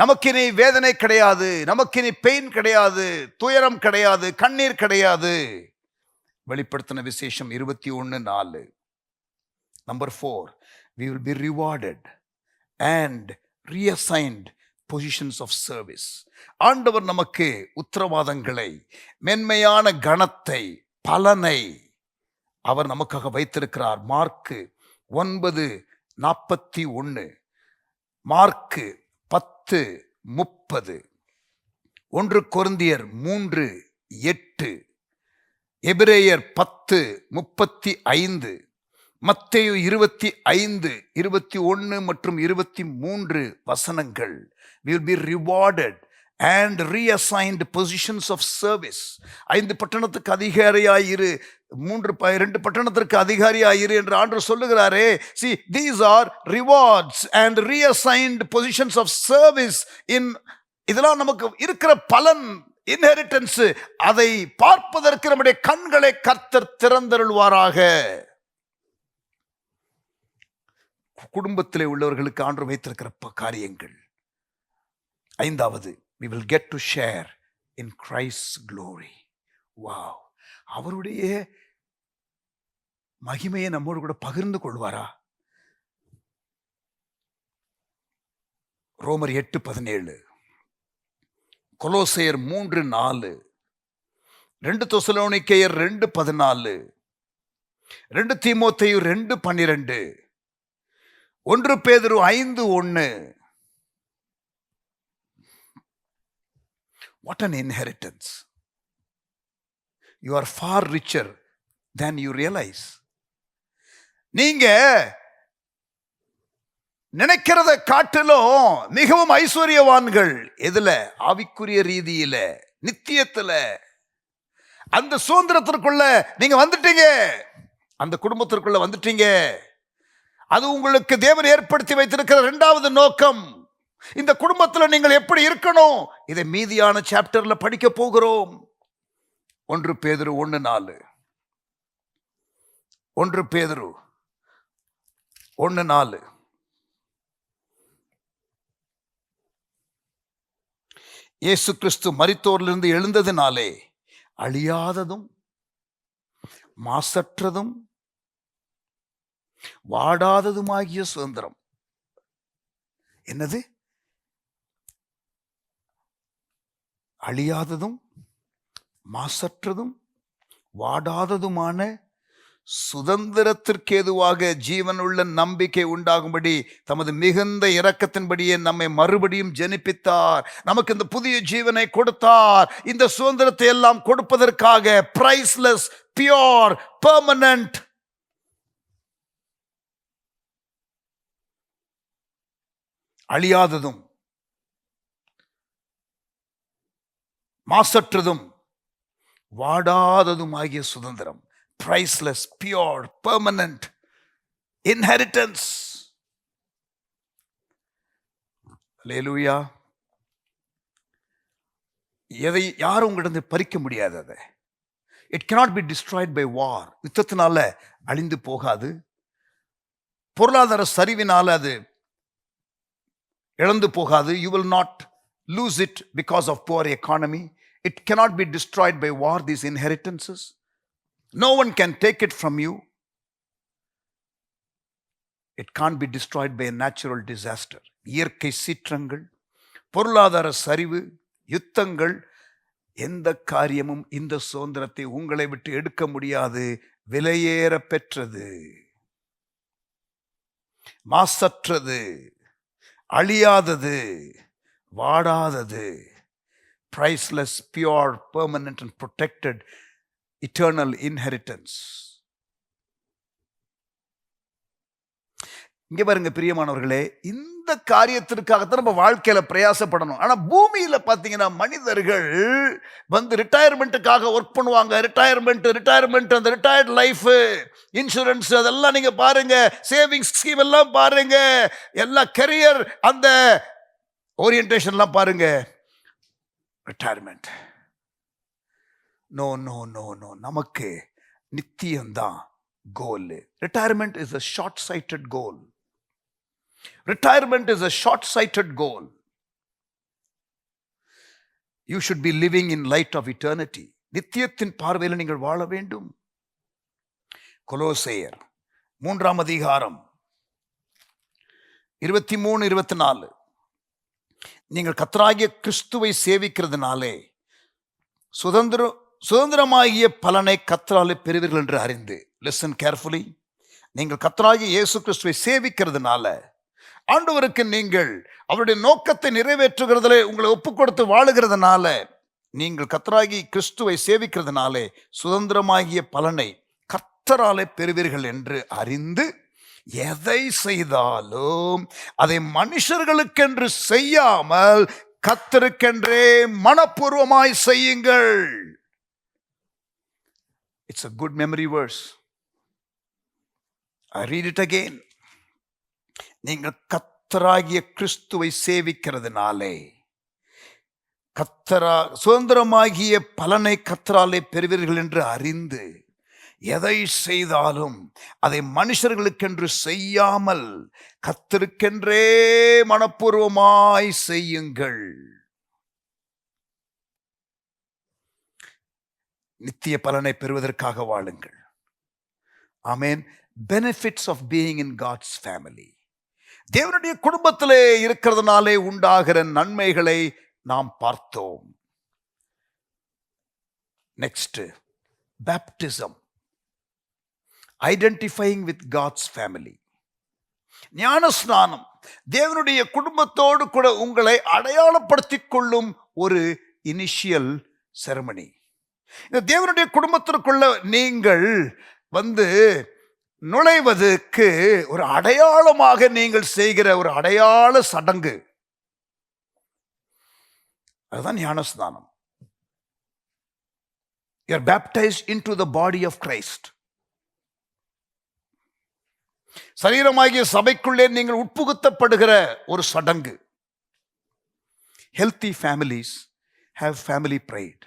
நமக்கு இனி வேதனை கிடையாது, நமக்கு இனி பெயின் கிடையாது, துயரம் கிடையாது, கண்ணீர் கிடையாது. வெளிப்படுத்தின விசேஷம் 21:4. Number 4, we will be rewarded and reassigned positions of service. ஆண்டவர் நமக்கு உத்தரவாதங்களை, மென்மையான கணத்தை, பலனை அவர் நமக்காக வைத்திருக்கிறார். மார்க்கு 9:41, மார்க்கு 10:30, 1 கொரிந்தியர் 3:8, எபிரேயர் 10:35, மத்தேயு 25, 21 மற்றும் 23 வசனங்கள். We will be rewarded and reassigned positions of service. 5 பட்டணத்துக்கு அதிகாரியாயிரு, 2 பட்டணத்திற்கு அதிகாரியாயிரு என்று ஆண்டவர் சொல்லுகிறாரே. See, these are rewards and reassigned positions of service. இதெல்லாம் நமக்கு இருக்கிற பலன், இன்ஹெரிட்டன்ஸ். அதை பார்ப்பதற்கு நம்முடைய கண்களை கர்த்தர் திறந்தருள்வாராக. குடும்பத்திலே உள்ளவர்களுக்கு ஆண்டவர் வைத்திருக்கிற காரியங்கள். 5வது, we will get to share in Christ's glory. Wow, அவருடைய மகிமையை நம்மோடு கூட பகிர்ந்து கொள்வாரா? ரோமர் 8:17, கொலோசையர் 3:4, 2 தெசலோனிக்கேயர் 2:14, 2 தீமோத்தேயு 2:12, 1 பேதுரு 5:1. What an inheritance. You are far richer than you realize. நீங்க நினைக்கிறத காட்டிலும் மிகவும் ஐஸ்வர்யவான்கள். எதுல? ஆவிக்குரிய ரீதியில, நித்தியத்துல. அந்த சுதந்திரத்திற்குள்ள நீங்க வந்துட்டீங்க, அந்த குடும்பத்திற்குள்ள வந்துட்டீங்க. அது உங்களுக்கு தேவன் ஏற்படுத்தி வைத்திருக்கிற 2வது நோக்கம். இந்த குடும்பத்தில் நீங்கள் எப்படி இருக்கணும், இதை மீதியான சாப்டர்ல படிக்க போகிறோம். 1 பேதுரு 1:4, 1 பேதுரு 1:4. இயேசு கிறிஸ்து மரித்தோரிலிருந்து எழுந்ததினாலே அழியாததும் மாசற்றதும் வாடாததுமாகிய சுதந்திரம். என்னது? அழியாததும் மாசற்றதும் வாடாததுமான சுதந்திரத்திற்கு ஏதுவாக ஜீவனுள்ள நம்பிக்கை உண்டாகும்படி தமது மிகுந்த இரக்கத்தின்படியே நம்மை மறுபடியும் ஜெனிப்பித்தார். நமக்கு இந்த புதிய ஜீவனை கொடுத்தார். இந்த சுதந்திரத்தை எல்லாம் கொடுப்பதற்காக பிரைஸ்லெஸ், பியூர், பெர்மனன்ட். அழியாததும் மாசற்றதும் வாடாததும் ஆகிய சுதந்திரம். priceless, pure, permanent inheritance. Hallelujah. எதை யாரும் உங்களிடம் பறிக்க முடியாது. அதை it cannot be destroyed by war. யுத்தத்தினால அழிந்து போகாது. பொருளாதார சரிவினால அது இழந்து போகாது. You will not lose it because of poor economy. It cannot be destroyed by war, these inheritances. No one can take it from you. It can't be destroyed by a natural disaster. இயற்கை சீற்றங்கள், பொருளாதார சரிவு, யுத்தங்கள், எந்த காரியமும் இந்த சுதந்திரத்தை உங்களை விட்டு எடுக்க முடியாது. விலையேற பெற்றது, மாசற்றது, அழியாதது, வாடாதது, priceless, pure, permanent and protected, eternal inheritance. இங்க பாருங்க பிரியமானவர்களே, இந்த காரியத்திற்காகத்தான் நம்ம வாழ்க்கையில பிரயாசப்படணும். ஆனா பூமியில பாத்தீங்கன்னா மனிதர்கள் ரிட்டையர்மெண்ட்டுக்காக ஒர்க் பண்ணுவாங்க. ரிட்டையர்மெண்ட் அந்த ரிட்டையர்ட் லைஃப், இன்சூரன்ஸ், அதெல்லாம் நீங்க பாருங்க, சேவிங்ஸ் ஸ்கீம் எல்லாம் பாருங்க, எல்லா கரியர் அந்த ஓரியன்டேஷன்லாம் பாருங்க. Retirement no no no no, நமக்கு நித்தியம்தான் goal. Retirement is a short-sighted goal. Retirement is a short-sighted goal. You should be living in light of eternity. நித்தியத்தின் பார்வையில் நீங்கள் வாழ வேண்டும். கொலோசையர் 3ஆம் அதிகாரம் 23-24. நீங்கள் கர்த்தராகிய கிறிஸ்துவை சேவிக்கிறதுனாலே சுதந்திரமாகிய பலனை கர்த்தராலே பெறுவீர்கள் என்று அறிந்து. Listen carefully. நீங்கள் கர்த்தராகிய இயேசு கிறிஸ்துவை சேவிக்கிறதுனால, ஆண்டவருக்கு நீங்கள் அவருடைய நோக்கத்தை நிறைவேற்றுகிறதிலே உங்களை ஒப்பு கொடுத்து வாழுகிறதுனால, நீங்கள் கர்த்தராகிய கிறிஸ்துவை சேவிக்கிறதுனாலே சுதந்திரமாகிய பலனை கர்த்தராலே பெறுவீர்கள் என்று அறிந்து, எதை செய்தாலும் அதை மனுஷர்களுக்கென்று செய்யாமல் கர்த்தருக்கென்றே மனப்பூர்வமாய் செய்யுங்கள். It's a good memory verse. I read it again. நீங்கள் கர்த்தராகிய கிறிஸ்துவை சேவிக்கிறதுனாலே சுதந்திரமாகிய பலனை கர்த்தராலே பெறுவீர்கள் என்று அறிந்து, எதை செய்தாலும் அதை மனுஷர்களுக்கென்று செய்யாமல் கர்த்தருக்கென்றே மனப்பூர்வமாய் செய்யுங்கள். நித்திய பலனை பெறுவதற்காக வாழுங்கள். Amen. Benefits of being in God's family. தேவனுடைய குடும்பத்திலே இருக்கிறதுனாலே உண்டாகிற நன்மைகளை நாம் பார்த்தோம். Next, baptism, identifying with God's family. ஞானஸ்நானம் தேவனுடைய குடும்பத்தோடு கூட உங்களை அடையாளப்படுத்திக் கொள்ளும் ஒரு இனிஷியல் செரமனி. இந்த தேவனுடைய குடும்பத்திற்குள்ள நீங்கள் நுழைவதற்கு ஒரு அடையாளமாக நீங்கள் செய்கிற ஒரு அடையாள சடங்கு, அதுதான் ஞானஸ்நானம். You are baptized into the body of Christ. சரீரமாகிய சபைக்குள்ளே நீங்கள் உட்புகுத்தப்படுகிற ஒரு சடங்கு. Healthy families have family pride.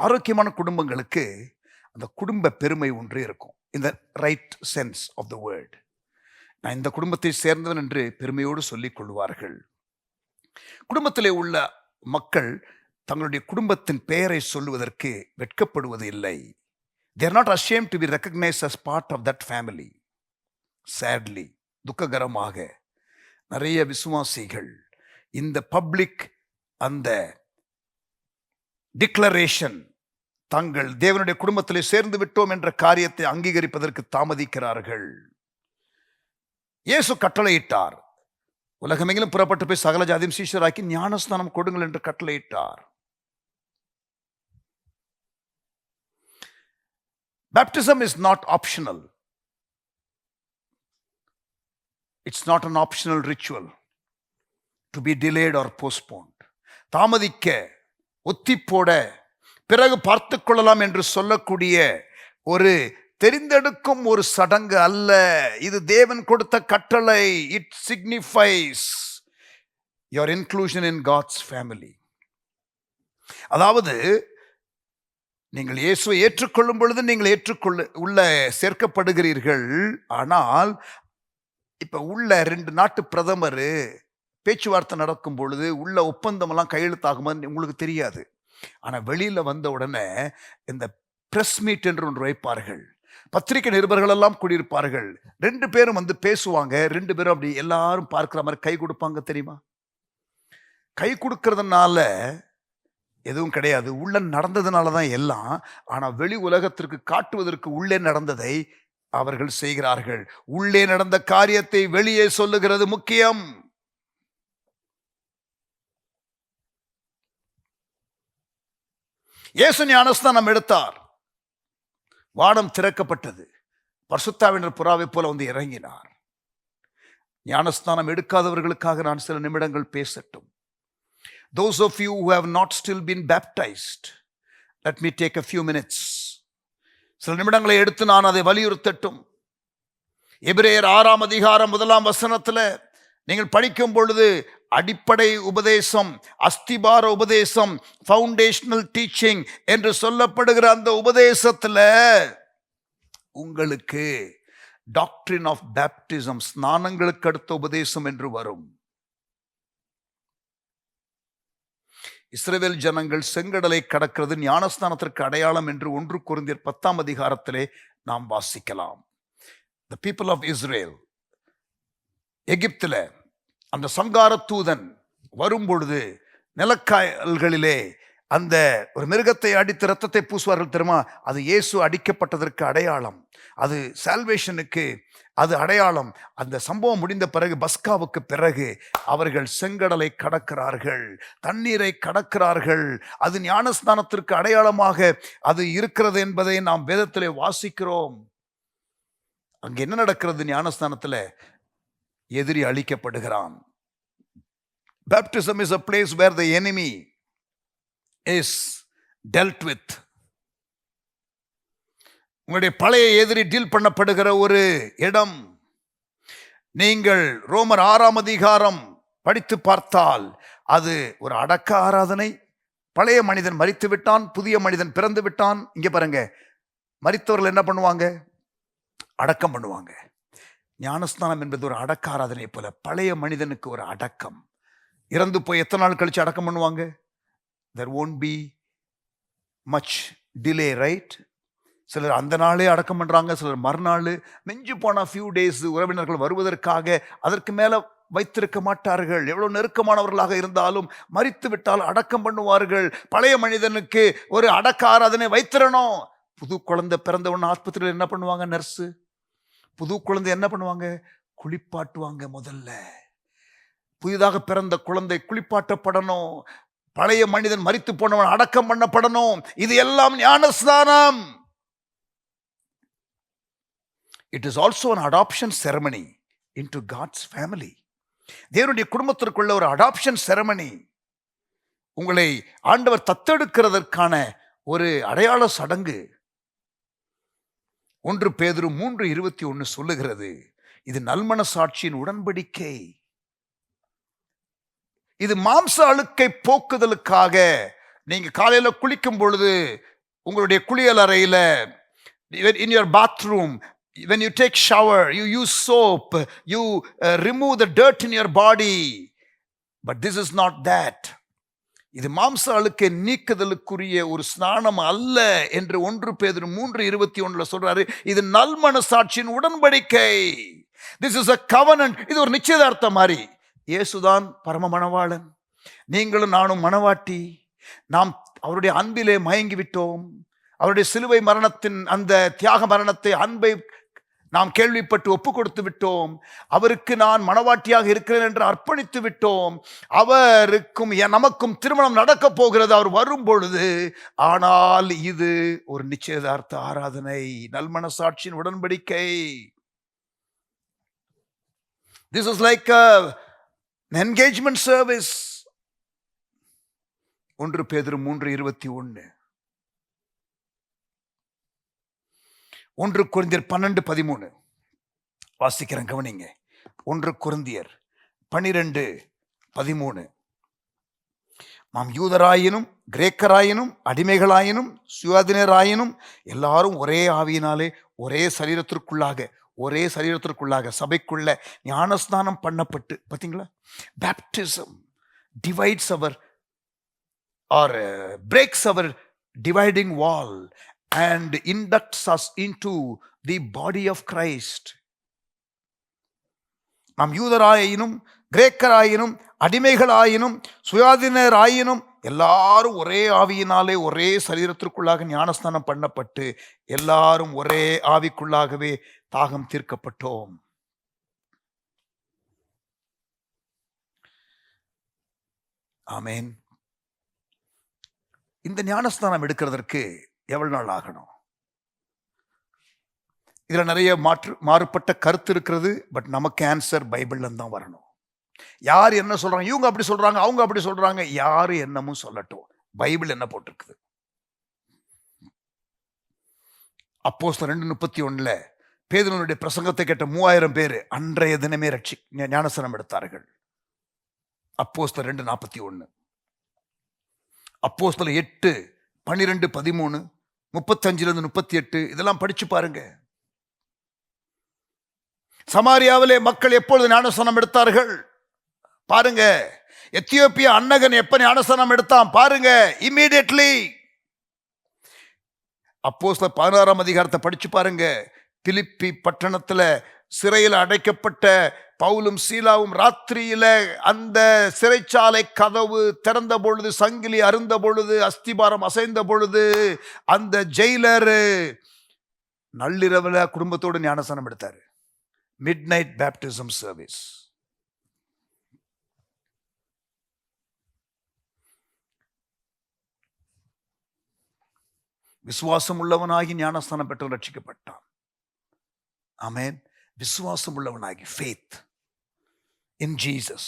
ஆரோக்கியமான குடும்பங்களுக்கு அந்த குடும்ப பெருமை ஒன்று இருக்கும். இந்த right sense of the word. நான் இந்த குடும்பத்தை சேர்ந்தவன் என்று பெருமையோடு சொல்லிக் கொள்வார்கள். குடும்பத்திலே உள்ள மக்கள் தங்களுடைய குடும்பத்தின் பெயரை சொல்லுவதற்கு வெட்கப்படுவது இல்லை. They are not ashamed to be recognized as part of that family. Sadly, துக்ககரமாக நிறைய விசுவாசிகள் இந்த பப்ளிக் அந்த டிக்ளரேஷன், தங்கள் தேவனுடைய குடும்பத்திலே சேர்ந்து விட்டோம் என்ற காரியத்தை அங்கீகரிப்பதற்கு தாமதிக்கிறார்கள். இயேசு கட்டளையிட்டார், உலகமெங்கிலும் புறப்பட்டு போய் சகல ஜாதியும் சீஷராக்கி ஞானஸ்நானம் கொடுங்கள் என்று கட்டளையிட்டார். Baptism is not optional. It's not an optional ritual to be delayed or postponed. தாமதிக்க, ஒத்திப்போட, பிறகு பார்த்து கொள்ளலாம் என்று சொல்லக்கூடிய ஒரு தெரிந்தெடுக்கும் ஒரு சடங்கு அல்ல. இது தேவன் கொடுத்த கட்டளை. It signifies your inclusion in God's family. அதாவது நீங்கள் இயேசுவை ஏற்றுக்கொள்ளும் பொழுது நீங்கள் உள்ள சேர்க்கப்படுகிறீர்கள். ஆனால் இப்ப உள்ள 2 நாட்டு பிரதமர் பேச்சுவார்த்தை நடக்கும் பொழுது உள்ள ஒப்பந்தம் எல்லாம் கையெழுத்தாகும்போது உங்களுக்கு தெரியாது. ஆனா வெளியில வந்த உடனே இந்த பிரஸ் மீட் என்று ஒன்று வைப்பார்கள். பத்திரிகை நிருபர்கள் எல்லாம் கூடியிருப்பார்கள். 2 பேரும் வந்து பேசுவாங்க. 2 பேரும் அப்படி எல்லாரும் பார்க்கிற மாதிரி கை கொடுப்பாங்க தெரியுமா? கை கொடுக்கறதுனால எதுவும் கிடையாது. உள்ள நடந்ததுனால தான் எல்லாம். ஆனா வெளி உலகத்திற்கு காட்டுவதற்கு உள்ளே நடந்ததை அவர்கள் செய்கிறார்கள். உள்ளே நடந்த காரியத்தை வெளியே சொல்லுகிறது முக்கியம். இயேசு ஞானஸ்நானம் எடுத்தார். வானம் திறக்கப்பட்டது. பரிசுத்தாவினர் புறாவை போல வந்து இறங்கினார். ஞானஸ்நானம் எடுக்காதவர்களுக்காக நான் சில நிமிடங்கள் பேசட்டும். Those of you who have not still been baptized, let me take a few minutes. சில நிமிடங்களை எடுத்து நான் அதை வலியுறுத்தட்டும். எபிரேயர் 6ஆம் அதிகாரம் 1ஆம் வசனத்துல நீங்கள் படிக்கும் பொழுது அடிப்படை உபதேசம், அஸ்திபார உபதேசம், ஃபவுண்டேஷனல் டீச்சிங் என்று சொல்லப்படுகிற அந்த உபதேசத்துல உங்களுக்கு டாக்ட்ரின் ஆஃப் பேப்டிசம், ஸ்நானங்களுக்கு அடுத்த உபதேசம் என்று வரும். இஸ்ரவேல் ஜனங்கள் செங்கடலை கடக்கிறது ஞானஸ்நானத்திற்கு அடையாளம் என்று 1 கொரிந்தியர் 10ஆம் அதிகாரத்திலே நாம் வாசிக்கலாம். The people of Israel, எகிப்தில் அந்த சங்கார தூதன் வரும்பொழுது நிலக்காயல்களிலே அந்த ஒரு மிருகத்தை அடித்து ரத்தத்தை பூசுவார்கள் தெரியுமா? அது இயேசு அடிக்கப்பட்டதற்கு அடையாளம். அது சால்வேஷனுக்கு அது அடையாளம். அந்த சம்பவம் முடிந்த பிறகு, பஸ்காவுக்கு பிறகு அவர்கள் செங்கடலை கடக்கிறார்கள், தண்ணீரை கடக்கிறார்கள். அது ஞானஸ்நானத்திற்கு அடையாளமாக அது இருக்கிறது என்பதை நாம் வேதத்திலே வாசிக்கிறோம். அங்க என்ன நடக்கிறது? ஞானஸ்நானத்தில் எதிரி அழிக்கப்படுகிறான். Baptism is a place where the enemy is dealt with. உங்களுடைய பழைய எதிரி டீல் பண்ணப்படுகிற ஒரு இடம். நீங்கள் ரோமர் 6ஆம் அதிகாரம் படித்து பார்த்தால் அது ஒரு அடக்க ஆராதனை. பழைய மனிதன் மரித்து விட்டான், புதிய மனிதன் பிறந்து விட்டான். இங்க பாருங்க, மரித்தவர்கள் என்ன பண்ணுவாங்க? அடக்கம் பண்ணுவாங்க. ஞானஸ்நானம் என்பது ஒரு அடக்க ஆராதனை போல. பழைய மனிதனுக்கு ஒரு அடக்கம். இறந்து போய் எத்தனை நாள் கழிச்சு அடக்கம் பண்ணுவாங்க? There won't be much delay, right? சிலர் அந்த நாளே அடக்கம் பண்றாங்க, சிலர் மறுநாள், மிஞ்சி போனா ஃபியூ டேஸ் உறவினர்கள் வருவதற்காக அதற்கு மேல வைத்திருக்க மாட்டார்கள். எவ்வளவு நெருக்கமானவர்களாக இருந்தாலும் மரித்து விட்டால் அடக்கம் பண்ணுவார்கள். பழைய மனிதனுக்கு ஒரு அடக்க ஆராதனை வைத்திரணும். புது குழந்தை பிறந்தவன் ஆஸ்பத்திரியில் என்ன பண்ணுவாங்க? நர்ஸு புது குழந்தை என்ன பண்ணுவாங்க? குளிப்பாட்டுவாங்க. முதல்ல புதிதாக பிறந்த குழந்தை குளிப்பாட்டப்படணும். பழைய மனிதன் மரித்து போனவன் அடக்கம் பண்ணப்படணும். இது எல்லாம் ஞானஸ்நானம். It is also an adoption ceremony into God's family. தேவனுடைய குடும்பத்திற்குள்ள ஒரு அடாப்ஷன் செரமனி. உங்களை ஆண்டவர் தத்தெடுக்கிறதற்கான ஒரு அடையாள சடங்கு. 1 பேதுரு 3:21 சொல்லுகிறது, இது நல்மனசாட்சியின் உடன்படிக்கை. இது மாம்ச அழுக்கை போக்குதலுக்காக. நீங்க காலையில குளிக்கும் பொழுது உங்களுடைய குளியல் அறையில, in your bathroom, when you take shower, you use soap, you remove the dirt in your body. But this is not that. இது மாம்ச அழுக்கை நீக்குதலுக்குரிய ஒரு ஸ்நானம் அல்ல என்று 1 பேதுரு 3:21 சொல்றாரு. இது நல்மனசாட்சியின் உடன்படிக்கை. This is a covenant. இது ஒரு நிச்சயதார்த்தம் மாதிரி. இயேசுதான் பரம மணவாளன், நீங்களும் நானும் மணவாட்டி. நாம் அவருடைய அன்பிலே மயங்கி விட்டோம். அவருடைய சிலுவை மரணத்தின் அந்த தியாக மரணத்தை, அன்பை நாம் கேள்விப்பட்டு ஒப்பு கொடுத்து விட்டோம். அவருக்கு நான் மணவாட்டியாக இருக்கிறேன் என்று அர்ப்பணித்து விட்டோம். அவருக்கும் நமக்கும் திருமணம் நடக்க போகிறது அவர் வரும் பொழுது. ஆனால் இது ஒரு நிச்சயதார்த்த ஆராதனை, நல்மனசாட்சியின் உடன்படிக்கை. This is like an engagement service. 1 பேதுரு 3:21. 1 கொரிந்தியர் 12:13 வாசிக்கிறேன், கவனிங்க. 1 கொரிந்தியர் 12:13. நாம் யூதராயினும் கிரேக்கராயினும் அடிமைகளாயினும் சுயாதீனராயினும் எல்லாரும் ஒரே ஆவியினாலே ஒரே சரீரத்திற்குள்ளாக சபைக்குள்ள ஞானஸ்நானம் பண்ணப்பட்டு, பார்த்தீங்களா, baptism divides our or breaks our dividing wall and inducts us into the body of Christ. நாம் யூதராயினும் கிரேக்கராயினும் அடிமைகளாயினும் சுயாதீனராயினும் எல்லாரும் ஒரே ஆவியினாலே ஒரே சரீரத்திற்குள்ளாக ஞானஸ்நானம் பண்ணப்பட்டு எல்லாரும் ஒரே ஆவிக்குள்ளாகவே தாகம் தீர்க்கப்பட்டோம். ஆமேன். இந்த ஞானஸ்நானம் எடுக்கிறதற்கு எவ்வளவு நாள் ஆகணும்? இதுல நிறைய மாறுபட்ட கருத்து இருக்கிறது. பட் நமக்கு ஆன்சர் பைபிள்ல தான் வரணும். யார் என்ன சொல்றாங்க, இவங்க அப்படி சொல்றாங்க, அவங்க அப்படி சொல்றாங்க, யாரு என்னமும் சொல்லட்டும், பைபிள் என்ன போட்டிருக்குது. அப்போஸ்தலர் 2:31 பேதுருவினுடைய பிரசங்கத்தை கேட்ட 3000 பேர் அன்றைய தினமே ஞானஸ்நானம் எடுத்தார்கள். அப்போஸ்தலர் 2:41. அப்போஸ்தலர் 8:12, 13, 35-38 இதெல்லாம் படிச்சு பாருங்க. சமாரியாவிலே மக்கள் எப்பொழுது ஞானஸ்நானம் எடுத்தார்கள் பாருங்க. எத்தியோப்பியா அன்னகன் எப்ப ஞானஸ்நானம் எடுத்தான் பாருங்க, இம்மீடியட்லி. அப்போஸ்தலர் 16ஆம் அதிகாரத்தை படிச்சு பாருங்க. பிலிப்பி பட்டணத்துல சிறையில் அடைக்கப்பட்ட பவுலும் சீலாவும் ராத்திரியில அந்த சிறைச்சாலை கதவு திறந்த பொழுது, சங்கிலி அருந்த பொழுது, அஸ்திபாரம் அசைந்த பொழுது அந்த ஜெயிலர் நள்ளிரவுல குடும்பத்தோடு ஞானஸ்நானம் எடுத்தாரு. Mid night baptism service. விசுவாசம் உள்ளவனாகி ஞானஸ்தானம் பெற்று ரட்சிக்கப்பட்டான். ஆமென். விசுவாசம் உள்ளவனாகி, faith in Jesus.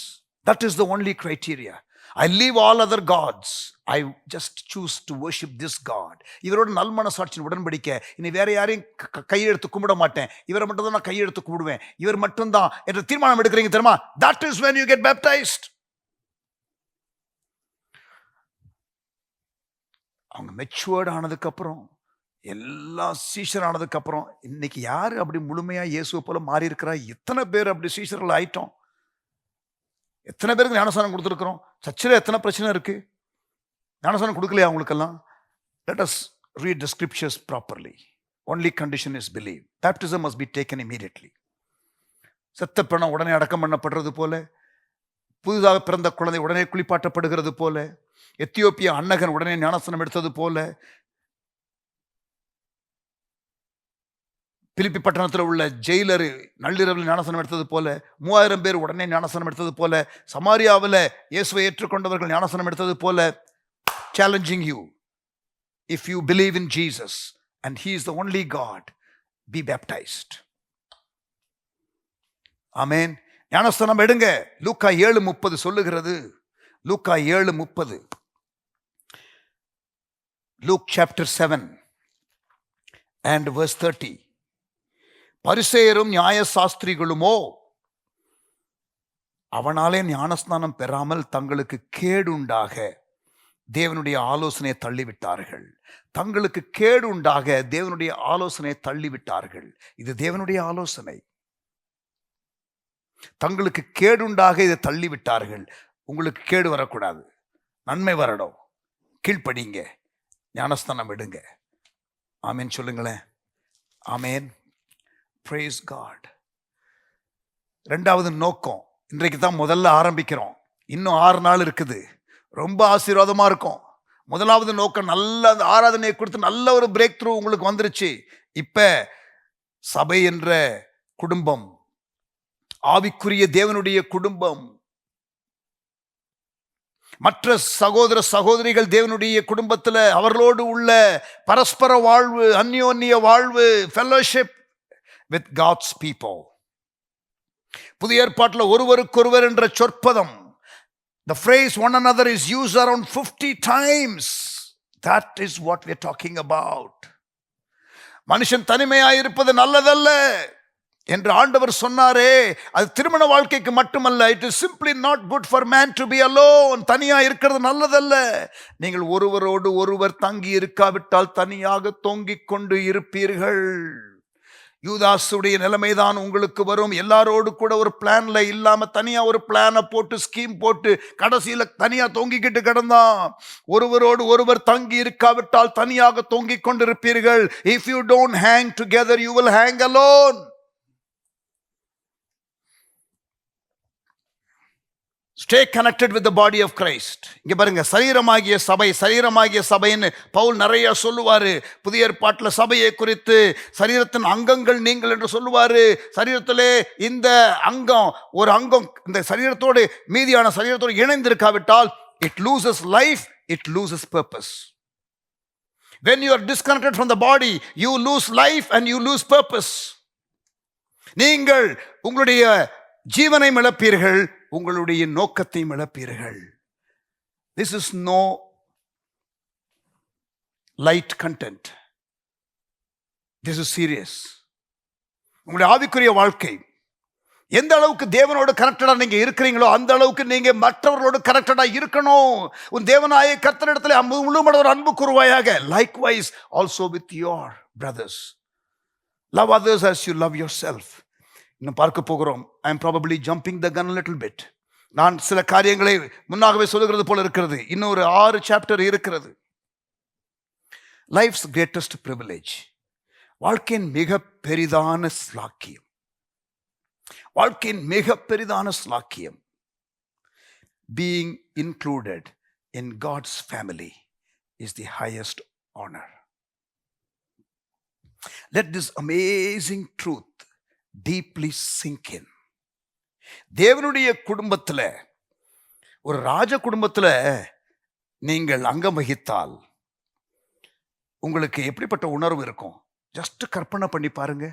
That is the only criteria. I leave all other gods. I just choose to worship this God. இவரோட நல்மனசாட்சியின் உடன்படிக்கை, இனி வேற யாரையும் கையெடுத்து கும்பிட மாட்டேன், இவரை மட்டும் தான் நான் கையெடுத்து கும்பிடுவேன், இவர் மட்டும்தான் என்ற தீர்மானம் எடுக்கிறீங்க தெரியுமா? That is when you get baptized. அவங்க மெச்சுவர்ட் ஆனதுக்கு அப்புறம், எல்லாம் சீஷர் ஆனதுக்கு அப்புறம், இன்னைக்கு யாரு அப்படி முழுமையா இயேசுவை போல மாறி இருக்கிறா? எத்தனை பேர் அப்படி சீஷர்கள் ஆயிட்டோம்? எத்தனை பேருக்கு ஞானஸ்நானம் கொடுத்துருக்கிறோம்? சர்ச்சில் எத்தனை பிரச்சனை இருக்கு, ஞானஸ்நானம் கொடுக்கலையா அவங்களுக்கெல்லாம்? Let us read the scriptures properly. Only condition is believe. Baptism must be taken immediately. செத்த பிணம் உடனே அடக்கம் பண்ணப்படுறது போல, புதிதாக பிறந்த குழந்தை உடனே குளிப்பாட்டப்படுகிறது போல, எத்தியோப்பியா அன்னகன் உடனே ஞானஸ்நானம் எடுத்தது போல, பிலிப்பி பட்டணத்தில் உள்ள ஜெயிலர் நள்ளிரவில் ஞானஸ்நானம் எடுத்தது போல, 3000 பேர் உடனே ஞானஸ்நானம் எடுத்தது போல, சமாரியாவில் இயேசுவை ஏற்றுக்கொண்டவர்கள் ஞானஸ்நானம் எடுத்தது போல, challenging you, if you believe in Jesus and he is the only God, be baptized. ஆமென். ஞானஸ்நானம் எடுங்க. லூக்கா 7:30 சொல்லுகிறது. லூக்கா 7:30. Luke chapter 7 and verse 30. பரிசேயரும் நியாய சாஸ்திரிகளுமோ அவனாலே ஞானஸ்நானம் பெறாமல் தங்களுக்கு கேடுண்டாக தேவனுடைய ஆலோசனையை தள்ளிவிட்டார்கள். தங்களுக்கு கேடுண்டாக தேவனுடைய ஆலோசனையை தள்ளிவிட்டார்கள். இது தேவனுடைய ஆலோசனை. தங்களுக்கு கேடுண்டாக இதை தள்ளிவிட்டார்கள். உங்களுக்கு கேடு வரக்கூடாது, நன்மை வரணும், கீழ்ப்படிங்க, ஞானஸ்தானம் எடுங்க. ஆமேன் சொல்லுங்களேன். ஆமேன். Praise God. ரெண்டாவது நோக்கம், இன்றைக்கு தான் முதல்ல ஆரம்பிக்கிறோம், இன்னும் 6 நாள் இருக்குது, ரொம்ப ஆசீர்வாதமா இருக்கும். முதலாவது நோக்கம், நல்ல ஆராதனையை கொடுத்து நல்ல ஒரு பிரேக் த்ரூ உங்களுக்கு வந்துருச்சு. இப்ப சபை என்ற குடும்பம், ஆவிக்குரிய தேவனுடைய குடும்பம், மற்ற சகோதர சகோதரிகள் தேவனுடைய குடும்பத்தில் அவர்களோடு உள்ள பரஸ்பர வாழ்வு, அந்யோன்ய வாழ்வு, ஃபெல்லோஷிப் with God's people. புதிய ஏற்பாட்டில் ஒருவருக்கொருவர் என்ற சொற்பதம், the phrase one another is used around 50 times. That is what we are talking about. மனுஷன் தனிமையாயிருப்பது நல்லதல்ல. என்று ஆண்டவர் சொன்னாரே, அது திருமண வாழ்க்கைக்கு மட்டுமல்ல. It is simply not good for man to be alone. தனியா இருக்கிறது நல்லதல்ல. நீங்கள் ஒருவரோடு ஒருவர் தங்கி இருக்காவிட்டால் தனியாக தொங்கிக் கொண்டு இருப்பீர்கள். யூதாசுடைய நிலைமைதான் உங்களுக்கு வரும். எல்லாரோடு கூட ஒரு பிளான்ல இல்லாம தனியா ஒரு பிளானை போட்டு ஸ்கீம் போட்டு கடைசியில தனியா தொங்கிக்கிட்டு கிடந்தான். ஒருவரோடு ஒருவர் தங்கி இருக்காவிட்டால் தனியாக தொங்கிக் கொண்டிருப்பீர்கள். If you don't hang together you will hang alone. Stay connected with the body of Christ. இங்க பாருங்க, சரீரமாகிய சபை, சரீரமாகிய சபைன்னு பவுல் நிறைய சொல்லுவாரு. புதிய ஏற்பாட்டில் சபையை குறித்து சரீரத்தின் அங்கங்கள் நீங்கள் என்று சொல்லுவாரு. சரீரத்திலே இந்த அங்கம், ஒரு அங்கம் இந்த சரீரத்தோடு மீதியான சரீரத்தோடு இணைந்திருக்காவிட்டால் it loses life, it loses purpose. When you are disconnected from the body, you lose life and you lose purpose. நீங்கள் உங்களுடைய ஜீவனை இழப்பீர்கள், உங்களுடைய நோக்கத்தை இழப்பீர்கள். This is no light content. This is serious. உங்களுடைய ஆவிக்குரிய வாழ்க்கை எந்த அளவுக்கு தேவனோடு கனெக்டடா நீங்க இருக்கிறீங்களோ அந்த அளவுக்கு நீங்க மற்றவர்களோடு கனெக்டடா இருக்கணும். உன் தேவனாய கர்த்தரிடத்திலே முழுமனதோர் அன்பு கூறுவாயாக. Likewise also with your brothers. Love others as you love yourself. இன்னும் பார்க்க போகிறோம். I am probably jumping the gun a little bit. நான் சில காரியங்களை முன்னாகவே சொல்லுகிறது போல இருக்கிறது. இன்னொரு 6 சாப்டர் இருக்கிறது. Life's greatest privilege. வாழ்க்கையின் மிக பெரிதான ஸ்லாக்கியம். வாழ்க்கையின் மிக பெரிதான ஸ்லாக்கியம். Being included in God's family is the highest honor. Let this amazing truth deeply sink in. தேவனுடைய குடும்பத்தில், ஒரு ராஜ குடும்பத்தில் நீங்கள் அங்கம் வகித்தால் உங்களுக்கு எப்படிப்பட்ட உணர்வு இருக்கும்? ஜஸ்ட் கற்பனை பண்ணி பாருங்க.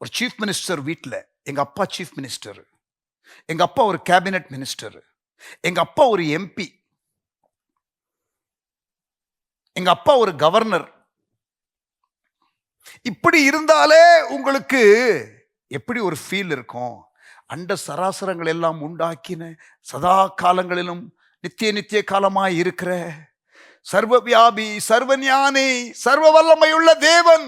ஒரு சீஃப் மினிஸ்டர் வீட்டில், எங்க அப்பா சீஃப் மினிஸ்டர், எங்க அப்பா ஒரு கேபினட் மினிஸ்டர், எங்க அப்பா ஒரு எம்பி, எங்க அப்பா ஒரு கவர்னர். இப்படி இருந்தாலே உங்களுக்கு எப்படி ஒரு ஃபீல் இருக்கும்? அண்ட சராசரங்கள் எல்லாம் உண்டாக்கின, சதா காலங்களிலும் நித்திய காலமாய் இருக்கிற சர்வ வியாபி, சர்வஞானி, சர்வ வல்லமையுள்ள தேவன்,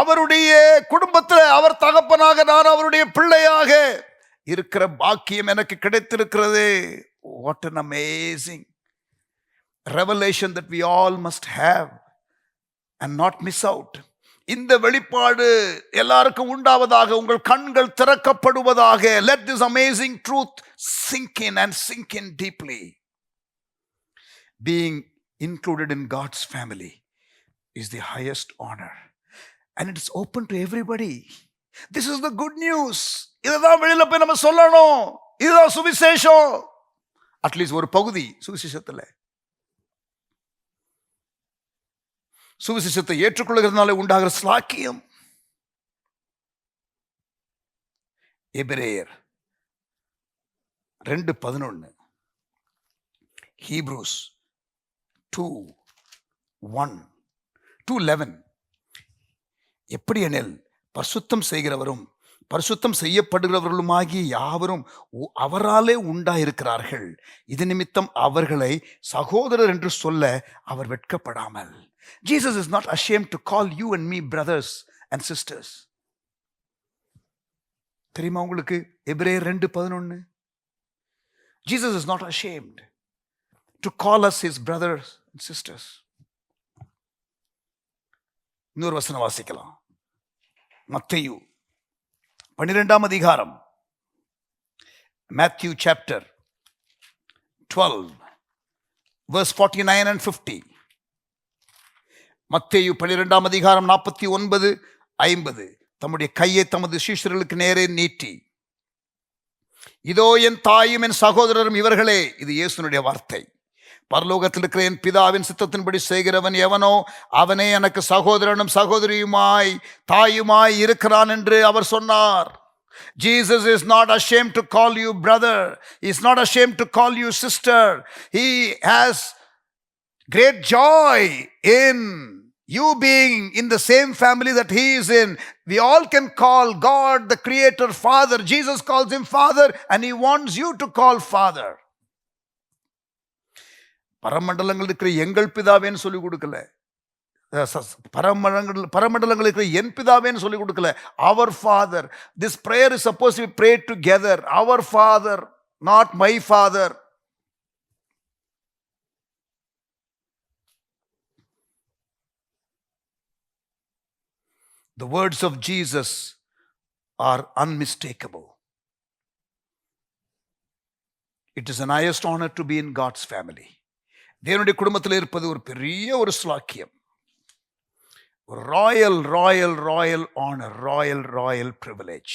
அவருடைய குடும்பத்தில் அவர் தகப்பனாக நான் அவருடைய பிள்ளையாக இருக்கிற பாக்கியம் எனக்கு கிடைத்திருக்கிறது. What an amazing revelation that we all must have and not miss out. இந்த வெளிப்பாடு எல்லாருக்கும் உண்டாவதாக, உங்கள் கண்கள் திறக்கப்படுவதாக. Let this amazing truth sink in and sink in deeply. Being included in God's family is the highest honor and it is open to everybody. This is the good news. இதுதான் வெளியில போய் நம்ம சொல்லணும். இதுதான் சுவிசேஷம். அட்லீஸ்ட் ஒரு பகுதி சுவிசேஷத்துல. சுவிசேஷத்தை ஏற்றுக்கொள்கிறதுனால உண்டாகிற ஸ்லாக்கியம். எபிரேயர் 2:11, ஹீப்ரூஸ் 2:11. எப்படி எனில் பரிசுத்தம் செய்கிறவரும் பரிசுத்தம் செய்யப்படுகிறவர்களுமாகிய யாவரும் அவராலே உண்டாயிருக்கிறார்கள். இது நிமித்தம் அவர்களை சகோதரர் என்று சொல்ல அவர் வெட்கப்படாமல். Jesus is not ashamed to call you and me brothers and sisters. தெரியுமா உங்களுக்கு? எபிரேயர் 2:11. Jesus is not ashamed to call us his brothers and sisters. இன்னொரு வசனம் வாசிக்கலாம். மத்தேயு 12ஆம் அதிகாரம், Matthew chapter 12 verse 49 and 50. மத்தேயு 12ஆம் அதிகாரம் 49, 50. தம்முடைய கையை தமது சீஷர்களுக்கு நேரே நீட்டி, இதோ என் தாயும் என் சகோதரரும் இவர்களே. இது இயேசுனுடைய வார்த்தை. பரலோகத்தில் இருக்கிற என் பிதாவின் சித்தத்தின்படி செய்கிறவன் எவனோ அவனே எனக்கு சகோதரனும் சகோதரியுமாய் தாயுமாய் இருக்கிறான் என்று அவர் சொன்னார். Jesus is not ashamed to call you brother. He is not ashamed to call you sister. He has great joy in You being in the same family that he is in, we all can call God the Creator Father. Jesus calls him Father, and he wants you to call Father. பரமண்டலங்கள் இருக்கிற எங்கள் பிதாவேன்னு சொல்லி கொடுக்கல, பரமண்டலங்கள் இருக்கிற என் பிதாவேன்னு சொல்லி கொடுக்கல. Our Father. This prayer is suppose to be prayed together. Our Father, not my Father. The words of Jesus are unmistakable. It is an highest honor to be in God's family. தேவனுடைய குடும்பத்தில் இருப்பது ஒரு பெரிய ஒரு ஸ்லாக்கியம், ஒரு Royal Royal Royal honour, Royal Royal privilege.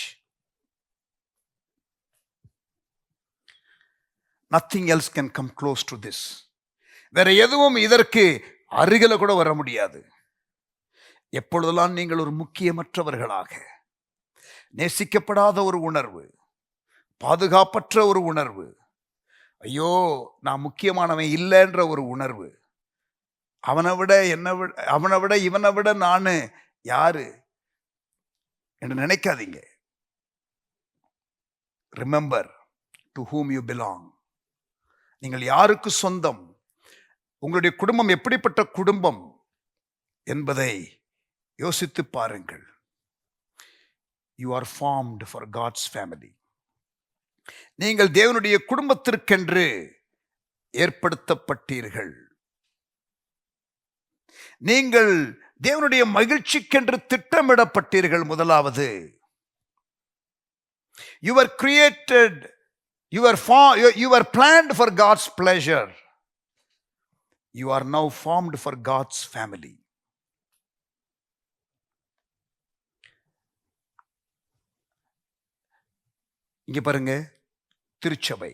Nothing else can come close to this. வேற எதுவும் இதற்கு அருகில கூட வர முடியாது. எப்பொழுதெல்லாம் நீங்கள் ஒரு முக்கியமற்றவர்களாக, நேசிக்கப்படாத ஒரு உணர்வு, பாதுகாப்பற்ற ஒரு உணர்வு, ஐயோ நான் முக்கியமானவன் இல்லைன்ற ஒரு உணர்வு, அவனை விட இவனை விட நான் யாரு என்று நினைக்காதீங்க. Remember to whom you belong. நீங்கள் யாருக்கு சொந்தம், உங்களுடைய குடும்பம் எப்படிப்பட்ட குடும்பம் என்பதை யோசித்து பாருங்கள். You are formed for God's family. நீங்கள் தேவனுடைய குடும்பத்திற்கென்று ஏற்படுத்தப்பட்டீர்கள். நீங்கள் தேவனுடைய மகிழ்ச்சிக்கென்று திட்டமிடப்பட்டீர்கள். முதலாவது, you were created, you were planned for God's pleasure. You are now formed for God's family. இங்க பாருங்க, திருச்சபை,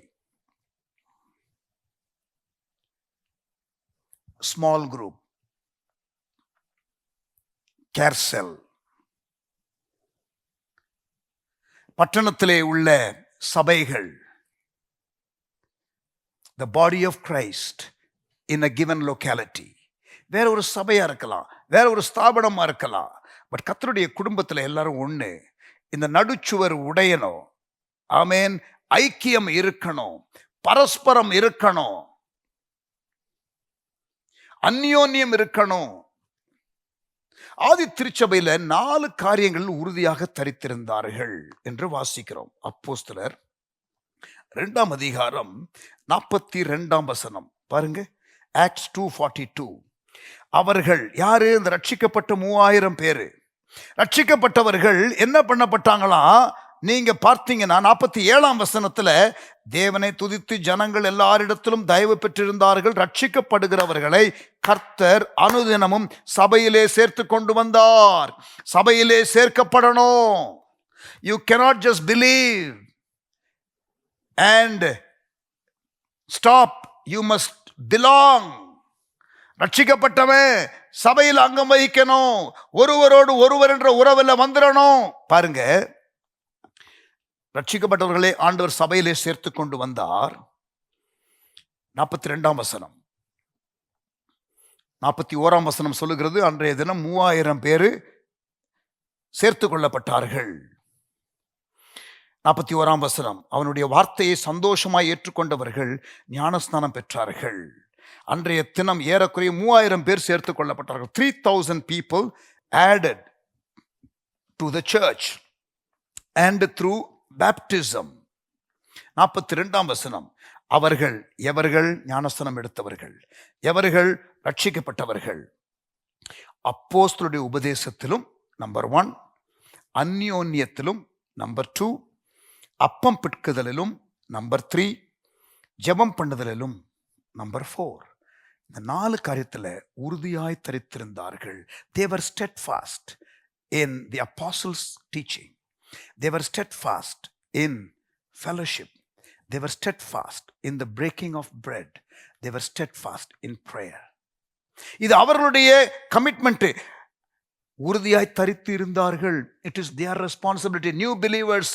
ஸ்மால் குரூப், கேர்செல், பட்டணத்திலே உள்ள சபைகள், the body of Christ in a given locality. வேற ஒரு சபையா இருக்கலாம், வேற ஒரு ஸ்தாபனமா இருக்கலாம், பட் கர்த்தருடைய குடும்பத்தில் எல்லாரும் ஒண்ணு. இந்த நடுச்சுவர் உடையணும். ஆமென். ஐக்கியம் இருக்கணும், பரஸ்பரம் இருக்கணும், அந்யோன்யம் இருக்கணும். ஆதி திருச்சபையில 4 காரியங்கள் உறுதியாக தரித்திருந்தார்கள் என்று வாசிக்கிறோம். அப்போஸ்தலர் 2ஆம் அதிகாரம் 42ஆம் வசனம் பாருங்க. Acts 2:42. அவர்கள் யாரு? இந்த ரட்சிக்கப்பட்ட 3000 பேரு. ரட்சிக்கப்பட்டவர்கள் என்ன பண்ணப்பட்டாங்களாம்? நீங்க பார்த்தீங்கன்னா 47ஆம் வசனத்துல, தேவனை துதித்து ஜனங்கள் எல்லாரிடத்திலும் தயவு பெற்றிருந்தார்கள், ரட்சிக்கப்படுகிறவர்களை கர்த்தர் அனுதினமும் சபையிலே சேர்த்து கொண்டு வந்தார். சபையிலே சேர்க்கப்படணும். You cannot just believe and stop. You must belong. ரட்சிக்கப்பட்டவன் சபையில் அங்கம் வகிக்கணும், ஒருவரோடு ஒருவர் என்ற உறவில் வந்துடணும். பாருங்க, ரட்சிக்கப்பட்டவர்களே ஆண்டவர் சபையிலே சேர்த்து கொண்டு வந்தார். 42ஆம் வசனம், 41ஆம் வசனம் சொல்லுகிறது, அன்றைய தினம் 3000 பேரு சேர்த்து கொள்ளப்பட்டார்கள். 41ஆம் வசனம், அவனுடைய வார்த்தையை சந்தோஷமாய் ஏற்றுக்கொண்டவர்கள் ஞானஸ்நானம் பெற்றார்கள். அன்றைய தினம் ஏறக்குறைய 3000 பேர் சேர்த்து கொள்ளப்பட்டார்கள். 3000 people added to the church and through baptism. 42ஆம் வசனம், அவர்கள் எவர்கள்? ஞானஸ்நானம் எடுத்தவர்கள். எவர்கள்? ரட்சிக்கப்பட்டவர்கள். அப்போஸ்தலருடைய உபதேசத்திலும் நம்பர் 1, அந்யோன்யத்திலும் நம்பர் 2, அப்பம் பிட்குதலிலும் நம்பர் 3, ஜெபம் பண்ணுதலிலும் நம்பர் 4. இந்த 4 காரியத்துல உறுதியாய் தரித்திருந்தார்கள். They were steadfast in the apostles' teaching. They were steadfast in fellowship. They were steadfast in the breaking of bread. They were steadfast in prayer. இது அவர்களுடைய கமிட்மெண்ட். உறுதியாய் தரித்து இருந்தார்கள். It is their responsibility. New believers,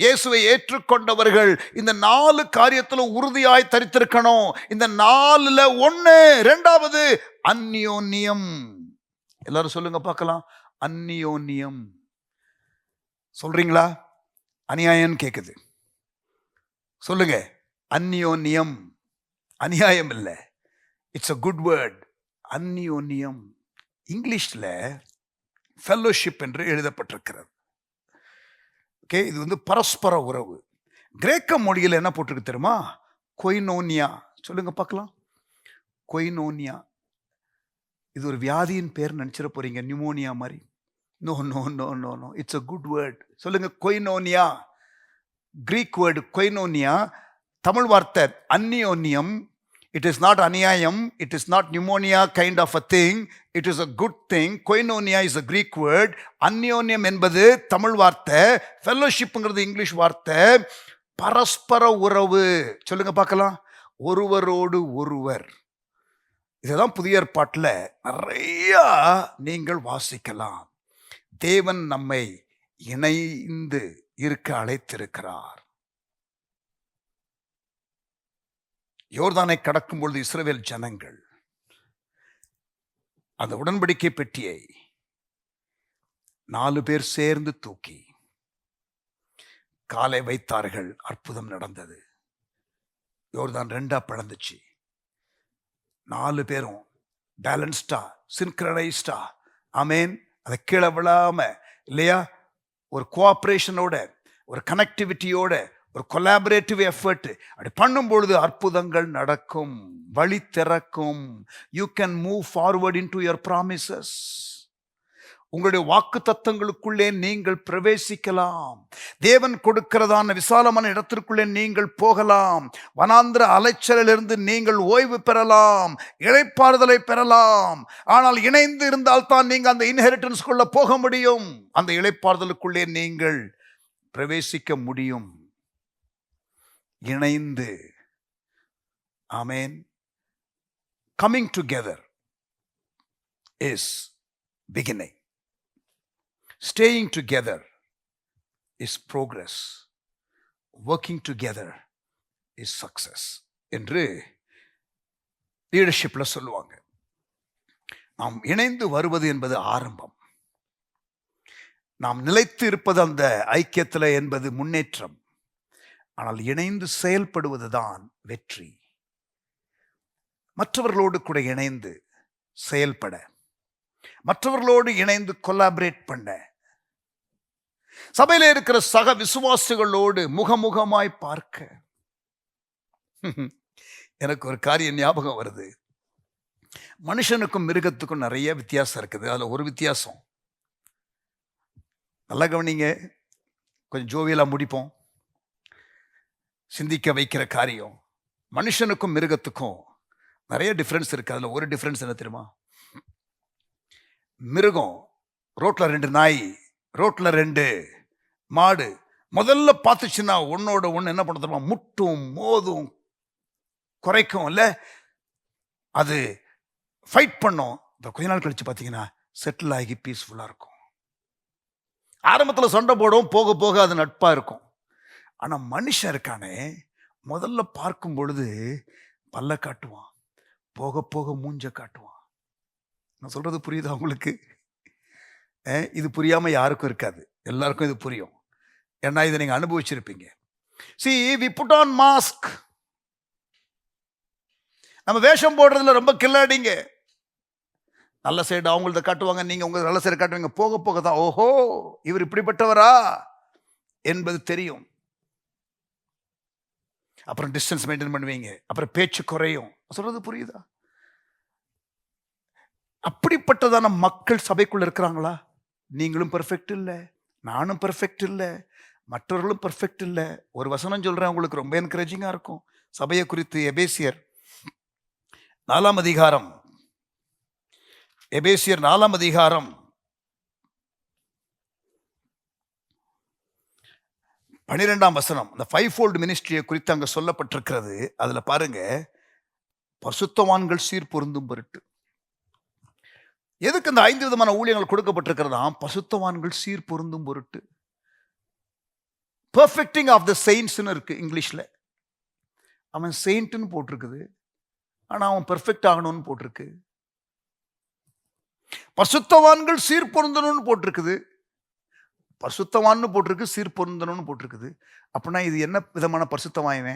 இயேசுவை ஏற்றுக்கொண்டவர்கள் இந்த 4 காரியத்துல உறுதியாய் தரித்திருக்கணும். இந்த 4ல 1, 2வது அந்யோன்யம். எல்லாரும் சொல்லுங்க பார்க்கலாம். அந்நியோன்யம். சொல்றீங்களா? அநியாயம் கேக்குது. சொல்லுங்க. அந்நியோன்யம். அநியாயம் இல்லை, இட்ஸ் அ குட் வேர்ட். அந்நியோன்யம். இங்கிலீஷ்ல ஃபெல்லோஷிப் என்று எழுதப்பட்டிருக்கிறது. ஓகே, இது பரஸ்பர உறவு. கிரேக்க மொழியில் என்ன போட்டிருக்கு தெரியுமா? கொய்னோனியா. சொல்லுங்க பார்க்கலாம். கொய்னோனியா. இது ஒரு வியாதியின் பேர் நினைச்சிட போறீங்க, நியூமோனியா மாதிரி. No no no no no, it's a good word. சொல்லுங்க, koinonia. Greek word koinonia. Tamil வார்த்தை அந்நியோன்யம். இட் இஸ் நாட் அநியாயம், it is not pneumonia kind of a thing, it is a good thing. Koinonia is a Greek word. அந்நியோன்யம் என்பது தமிழ் வார்த்தை. ஃபெல்லோஷிப்ங்கிறது English வார்த்தை. பரஸ்பர உறவு. சொல்லுங்க பார்க்கலாம். ஒருவரோடு ஒருவர். இதுதான் புதிய ஏற்பாட்டில் நிறைய நீங்கள் வாசிக்கலாம். தேவன் நம்மை இணைந்து இருக்க அழைத்திருக்கிறார். யோர்தானை கடக்கும் பொழுது இஸ்ரவேல் ஜனங்கள் அந்த உடன்படிக்கை பெட்டியை 4 பேர் சேர்ந்து தூக்கி காலை வைத்தார்கள். அற்புதம் நடந்தது. யோர்தான் 2 பிளந்துச்சு. 4 பேரும் பேலன்ஸ்டா, சின்க்ரனைஸ்டா, ஆமேன், அதை கீழே விழாம இல்லையா, ஒரு கோஆப்ரேஷனோட, ஒரு கனெக்டிவிட்டியோட, ஒரு கொலாபரேட்டிவ் எஃபர்ட் அப்படி பண்ணும் பொழுது அற்புதங்கள் நடக்கும், வழி திறக்கும். You can move forward in to your promises. உங்களுடைய வாக்கு தத்தங்களுக்குள்ளே நீங்கள் பிரவேசிக்கலாம். தேவன் கொடுக்கிறதான விசாலமான இடத்திற்குள்ளே நீங்கள் போகலாம். வனாந்திர அலைச்சலிலிருந்து நீங்கள் ஓய்வு பெறலாம், இளைப்பாறுதலை பெறலாம். ஆனால் இணைந்து இருந்தால் தான் நீங்கள் அந்த இன்ஹெரிட்டன்ஸ்குள்ள போக முடியும். அந்த இளைப்பாறுதலுக்குள்ளே நீங்கள் பிரவேசிக்க முடியும். இணைந்து. Amen. Coming together is beginning. Staying together is progress. Working together is success என்று லீடர்ஷிப்ல சொல்லுவாங்க. நாம் இணைந்து வருவது என்பது ஆரம்பம். நாம் நிலைத்து இருப்பது அந்த ஐக்கியத்தில் என்பது முன்னேற்றம். ஆனால் இணைந்து செயல்படுவது தான் வெற்றி. மற்றவர்களோடு கூட இணைந்து செயல்பட, மற்றவர்களோடு இணைந்து கொலாபரேட் பண்ண, சபையில இருக்கிற சக விசுவாசிகளோடு முகமுகமாய் பார்க்க. எனக்கு ஒரு காரியம் ஞாபகம் வருது. மனுஷனுக்கும் மிருகத்துக்கும் நிறைய வித்தியாசம் இருக்குது. அதுல ஒரு வித்தியாசம், நல்லா கவனிங்க, கொஞ்சம் ஜோவியலா முடிப்போம். சிந்திக்க வைக்கிற காரியம். மனுஷனுக்கும் மிருகத்துக்கும் நிறைய டிஃபரன்ஸ் இருக்கு. அதுல ஒரு டிஃபரன்ஸ் என்ன தெரியுமா? மிருகம், ரோட்ல 2 நாய், ரோட்ல 2 மாடு, முதல்ல பார்த்துச்சுன்னா ஒன்னோட ஒன்று என்ன பண்ண தெரியுமா? முட்டும், மோதும், குறைக்கும் இல்ல, அது ஃபைட் பண்ணும். கொஞ்ச நாள் கழிச்சு பார்த்தீங்கன்னா செட்டில் ஆகி பீஸ்ஃபுல்லா இருக்கும். ஆரம்பத்தில் சண்டை போடும், போக போக அது நட்பா இருக்கும். ஆனா மனுஷன் இருக்கானே, முதல்ல பார்க்கும் பொழுது பல்ல காட்டுவான், போக போக மூஞ்ச காட்டுவான். நான் சொல்றது புரியுதா உங்களுக்கு? இது புரியாம யாருக்கும் இருக்காது, எல்லாருக்கும் இது புரியும். ஏன்னா இதை நீங்க அனுபவிச்சிருப்பீங்க. See, we put on mask. நம்ம வேஷம் போடுறதுல ரொம்ப கில்லாடிங்க. நல்ல சைடு அவங்களத காட்டுவாங்க, நீங்க உங்க நல்ல சைடு காட்டுவீங்க. போக போக தான் ஓஹோ இவர் இப்படிப்பட்டவரா என்பது தெரியும். அப்புறம் டிஸ்டன்ஸ் மெயின்டைன் பண்ணுவீங்க, அப்புறம் பேச்சு குறையும். சொல்றது புரியுதா? அப்படிப்பட்டதான மக்கள் சபைக்குள்ள இருக்கிறாங்களா? நீங்களும் பெர்ஃபெக்ட் இல்லை, நானும் பெர்ஃபெக்ட் இல்லை, மற்றவர்களும் பெர்ஃபெக்ட் இல்லை. ஒரு வசனம் சொல்றேன், உங்களுக்கு ரொம்ப என்கரேஜிங்கா இருக்கும். சபையை குறித்து எபேசியர் 4 அதிகாரம், எபேசியர் 4 அதிகாரம் 12ஆம் வசனம். இந்த 5-fold மினிஸ்ட்ரியை குறித்து அங்க சொல்லப்பட்டிருக்கிறது. அதுல பாருங்க, பசுத்தவான்கள் சீர் பொருந்தும் பொருட்டு. எதுக்கு இந்த 5 விதமான ஊழியங்கள் கொடுக்கப்பட்டிருக்கிறதா? பசுத்தவான்கள் சீர் பொருந்தும் பொருட்டு. பெர்ஃபெக்டிங் ஆஃப் த செயின்ட்ஸ்னு இருக்கு இங்கிலீஷ்ல. அவன் செயின்ட்னு போட்டிருக்குது, ஆனா அவன் பெர்ஃபெக்ட் ஆகணும்னு போட்டிருக்கு. பரிசுத்தவான்கள் சீர் பொருந்தணும்னு போட்டிருக்குது, பரிசுத்தவான்னு போட்டிருக்கு, சீர் பொருந்தணும்னு போட்டிருக்குது. அப்படின்னா இது என்ன விதமான பரிசுத்தவான்?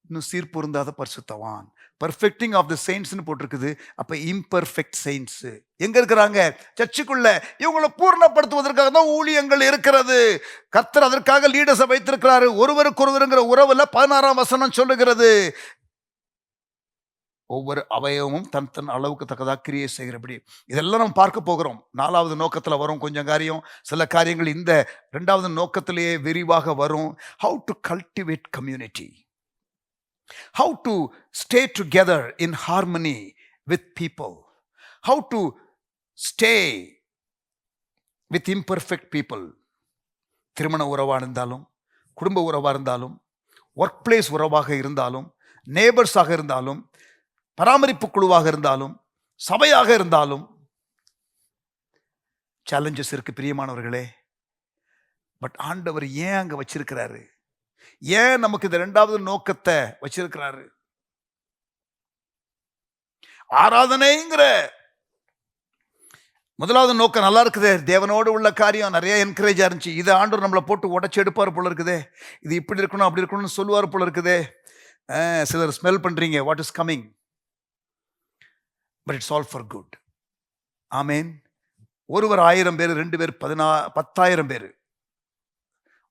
இன்னும் சீர் பொருந்தாத பரிசுத்தவான். பர்ஃபெக்டிங் ஆஃப் த செயின்ட்ஸ்னு போட்டிருக்குது. அப்ப இம்பர்ஃபெக்ட் செயின்ட்ஸ் எங்க இருக்கிறாங்க? சர்ச்சுக்குள்ள. இவங்களை பூர்ணப்படுத்துவதற்காக தான் ஊழியங்கள் இருக்கிறது. கர்த்தர் அதற்காக லீடர்ஸை வைத்திருக்கிறாரு. ஒருவருக்கொருவருங்கிற உறவுல 16ஆம் வசனம் சொல்லுகிறது, ஒவ்வொரு அவயவமும் தன் தன் அளவுக்கு தக்கதாக கிரியை செய்கிறபடி. இதெல்லாம் நம்ம பார்க்க போகிறோம். 4வது நோக்கத்துல வரும் கொஞ்சம் காரியம். சில காரியங்கள் இந்த 2வது நோக்கத்திலேயே விரிவாக வரும். How to cultivate community, how to stay together in harmony with people, how to stay with imperfect people. திருமண உறவாக இருந்தாலும், குடும்ப உறவாக இருந்தாலும், ஒர்க் பிளேஸ் உறவாக இருந்தாலும், நேபர்ஸாக இருந்தாலும், பராமரிப்பு குழுவாக இருந்தாலும், சபையாக இருந்தாலும் சேலஞ்சஸ் இருக்கு பிரியமானவர்களே. பட் ஆண்டவர் ஏன் அங்க வச்சிருக்கிறாரு? ஏன் நமக்கு இந்த 2வது நோக்கத்தை வச்சிருக்கிறாரு? ஆராதனைங்கிற 1வது நோக்கம் நல்லா இருக்குது. தேவனோடு உள்ள காரியம் நிறைய என்கரேஜா இருந்துச்சு. இதை ஆண்டவர் நம்மளை போட்டு உடச்சி எடுப்பார் போல இருக்குதே. இது இப்படி இருக்கணும் அப்படி இருக்கணும்னு சொல்லுவார் போல இருக்குதே. சிலர் ஸ்மெல் பண்றீங்க what is coming, but it's all for good. Amen. ஒருவர் 1000 பேர், 2 பேர் 10,000 பேர்.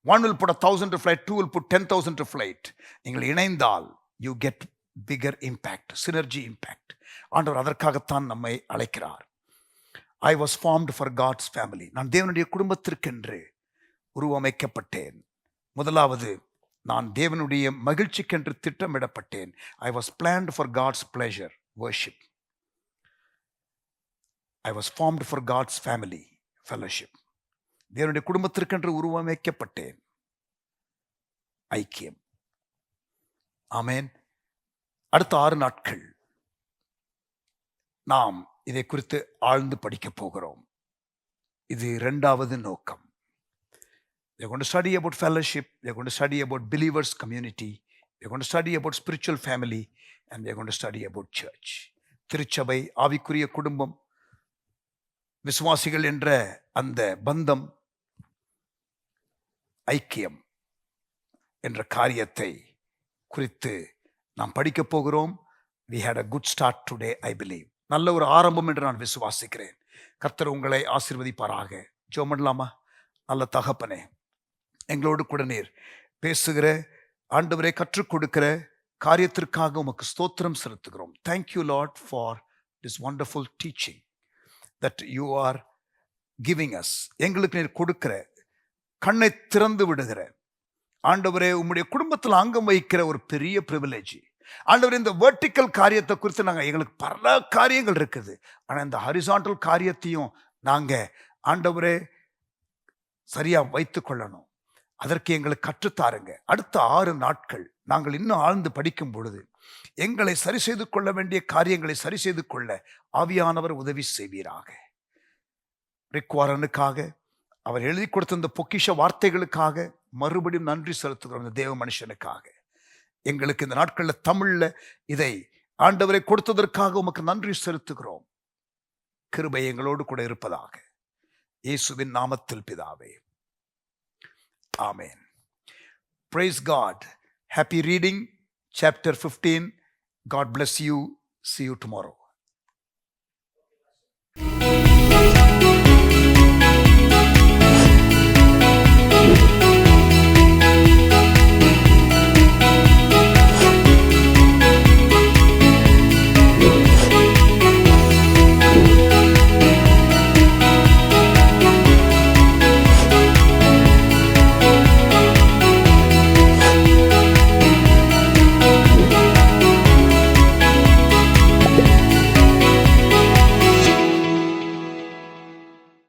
One will put 1,000 to flight, two will put 10,000 to flight. நீங்கள் இணைந்தால் you get bigger impact, synergy impact. ஆண்டவர் அதற்காகத்தான் நம்மை அழைக்கிறார். I was formed for God's family. நான் தேவனுடைய குடும்பத்திற்கென்று உருவமைக்கப்பட்டேன். 1வது, நான் தேவனுடைய மகிழ்ச்சிக்கென்று திட்டமிடப்பட்டேன். I was planned for God's pleasure, worship. I was formed for God's family, fellowship. தேவனுடைய குடும்பத்திற்கென்று உருவமைக்கப்பட்டேன். ஐக்கியம். ஆமேன். அடுத்த 6 நாட்கள் நாம் இதை குறித்து ஆழ்ந்து படிக்க போகிறோம். இது 2வது நோக்கம். We are going to study about fellowship, we are going to study about believers community, we are going to study about spiritual family, and we are going to study about church. திருச்சபை, ஆவிக்குரிய குடும்பம், விசுவாசிகள் என்ற அந்த பந்தம், ஐக்கியம் என்ற காரியத்தை குறித்து நாம் படிக்க போகிறோம். We had a good start today, I believe. நல்ல ஒரு ஆரம்பம் என்று நான் விசுவாசிக்கிறேன். கர்த்தர் உங்களை ஆசீர்வதிப்பாராக. ஜெபம் பண்ணலாமா? நல்ல தகப்பனே, எங்களோடு கூட நீர் பேசுகிற ஆண்டவரே, கற்றுக் கொடுக்கிற காரியத்திற்காக உமக்கு ஸ்தோத்திரம் செலுத்துகிறோம். Thank you Lord for this wonderful teaching that you are giving us. எங்களுக்கு நீர் கொடுக்கிற, கண்ணை திறந்து விடுகிற ஆண்டவரே, உம்முடைய குடும்பத்தில் அங்கம் வகிக்கிற ஒரு பெரிய பிரிவிலேஜ். ஆண்டவரே, இந்த வெர்டிக்கல் காரியத்தை குறித்து எங்களுக்கு பல காரியங்கள் இருக்குது. ஆனால் இந்த ஹரிசாண்டல் காரியத்தையும் நாங்கள் ஆண்டவரே சரியா வைத்து கொள்ளணும். அதற்கு எங்களுக்கு கற்றுத்தாருங்க. அடுத்த 6 நாட்கள் நாங்கள் இன்னும் ஆழ்ந்து படிக்கும் பொழுது எங்களை சரி செய்து கொள்ள வேண்டிய காரியங்களை சரி செய்து கொள்ள ஆவியானவர் உதவி செய்வீராக. ரிக்வாரனுக்காக, அவர் எழுதி கொடுத்த இந்த பொக்கிஷ வார்த்தைகளுக்காக மறுபடியும் நன்றி செலுத்துகிறோம். இந்த தேவ மனுஷனுக்காக எங்களுக்கு இந்த நாட்களில் தமிழ்ல இதை ஆண்டவரை கொடுத்ததற்காக உமக்கு நன்றி செலுத்துகிறோம். கிருபை எங்களோடு கூட இருப்பதாக. இயேசுவின் நாமத்தில் பிதாவே, ஆமென். Praise God. Happy reading chapter 15. God bless you. See you tomorrow.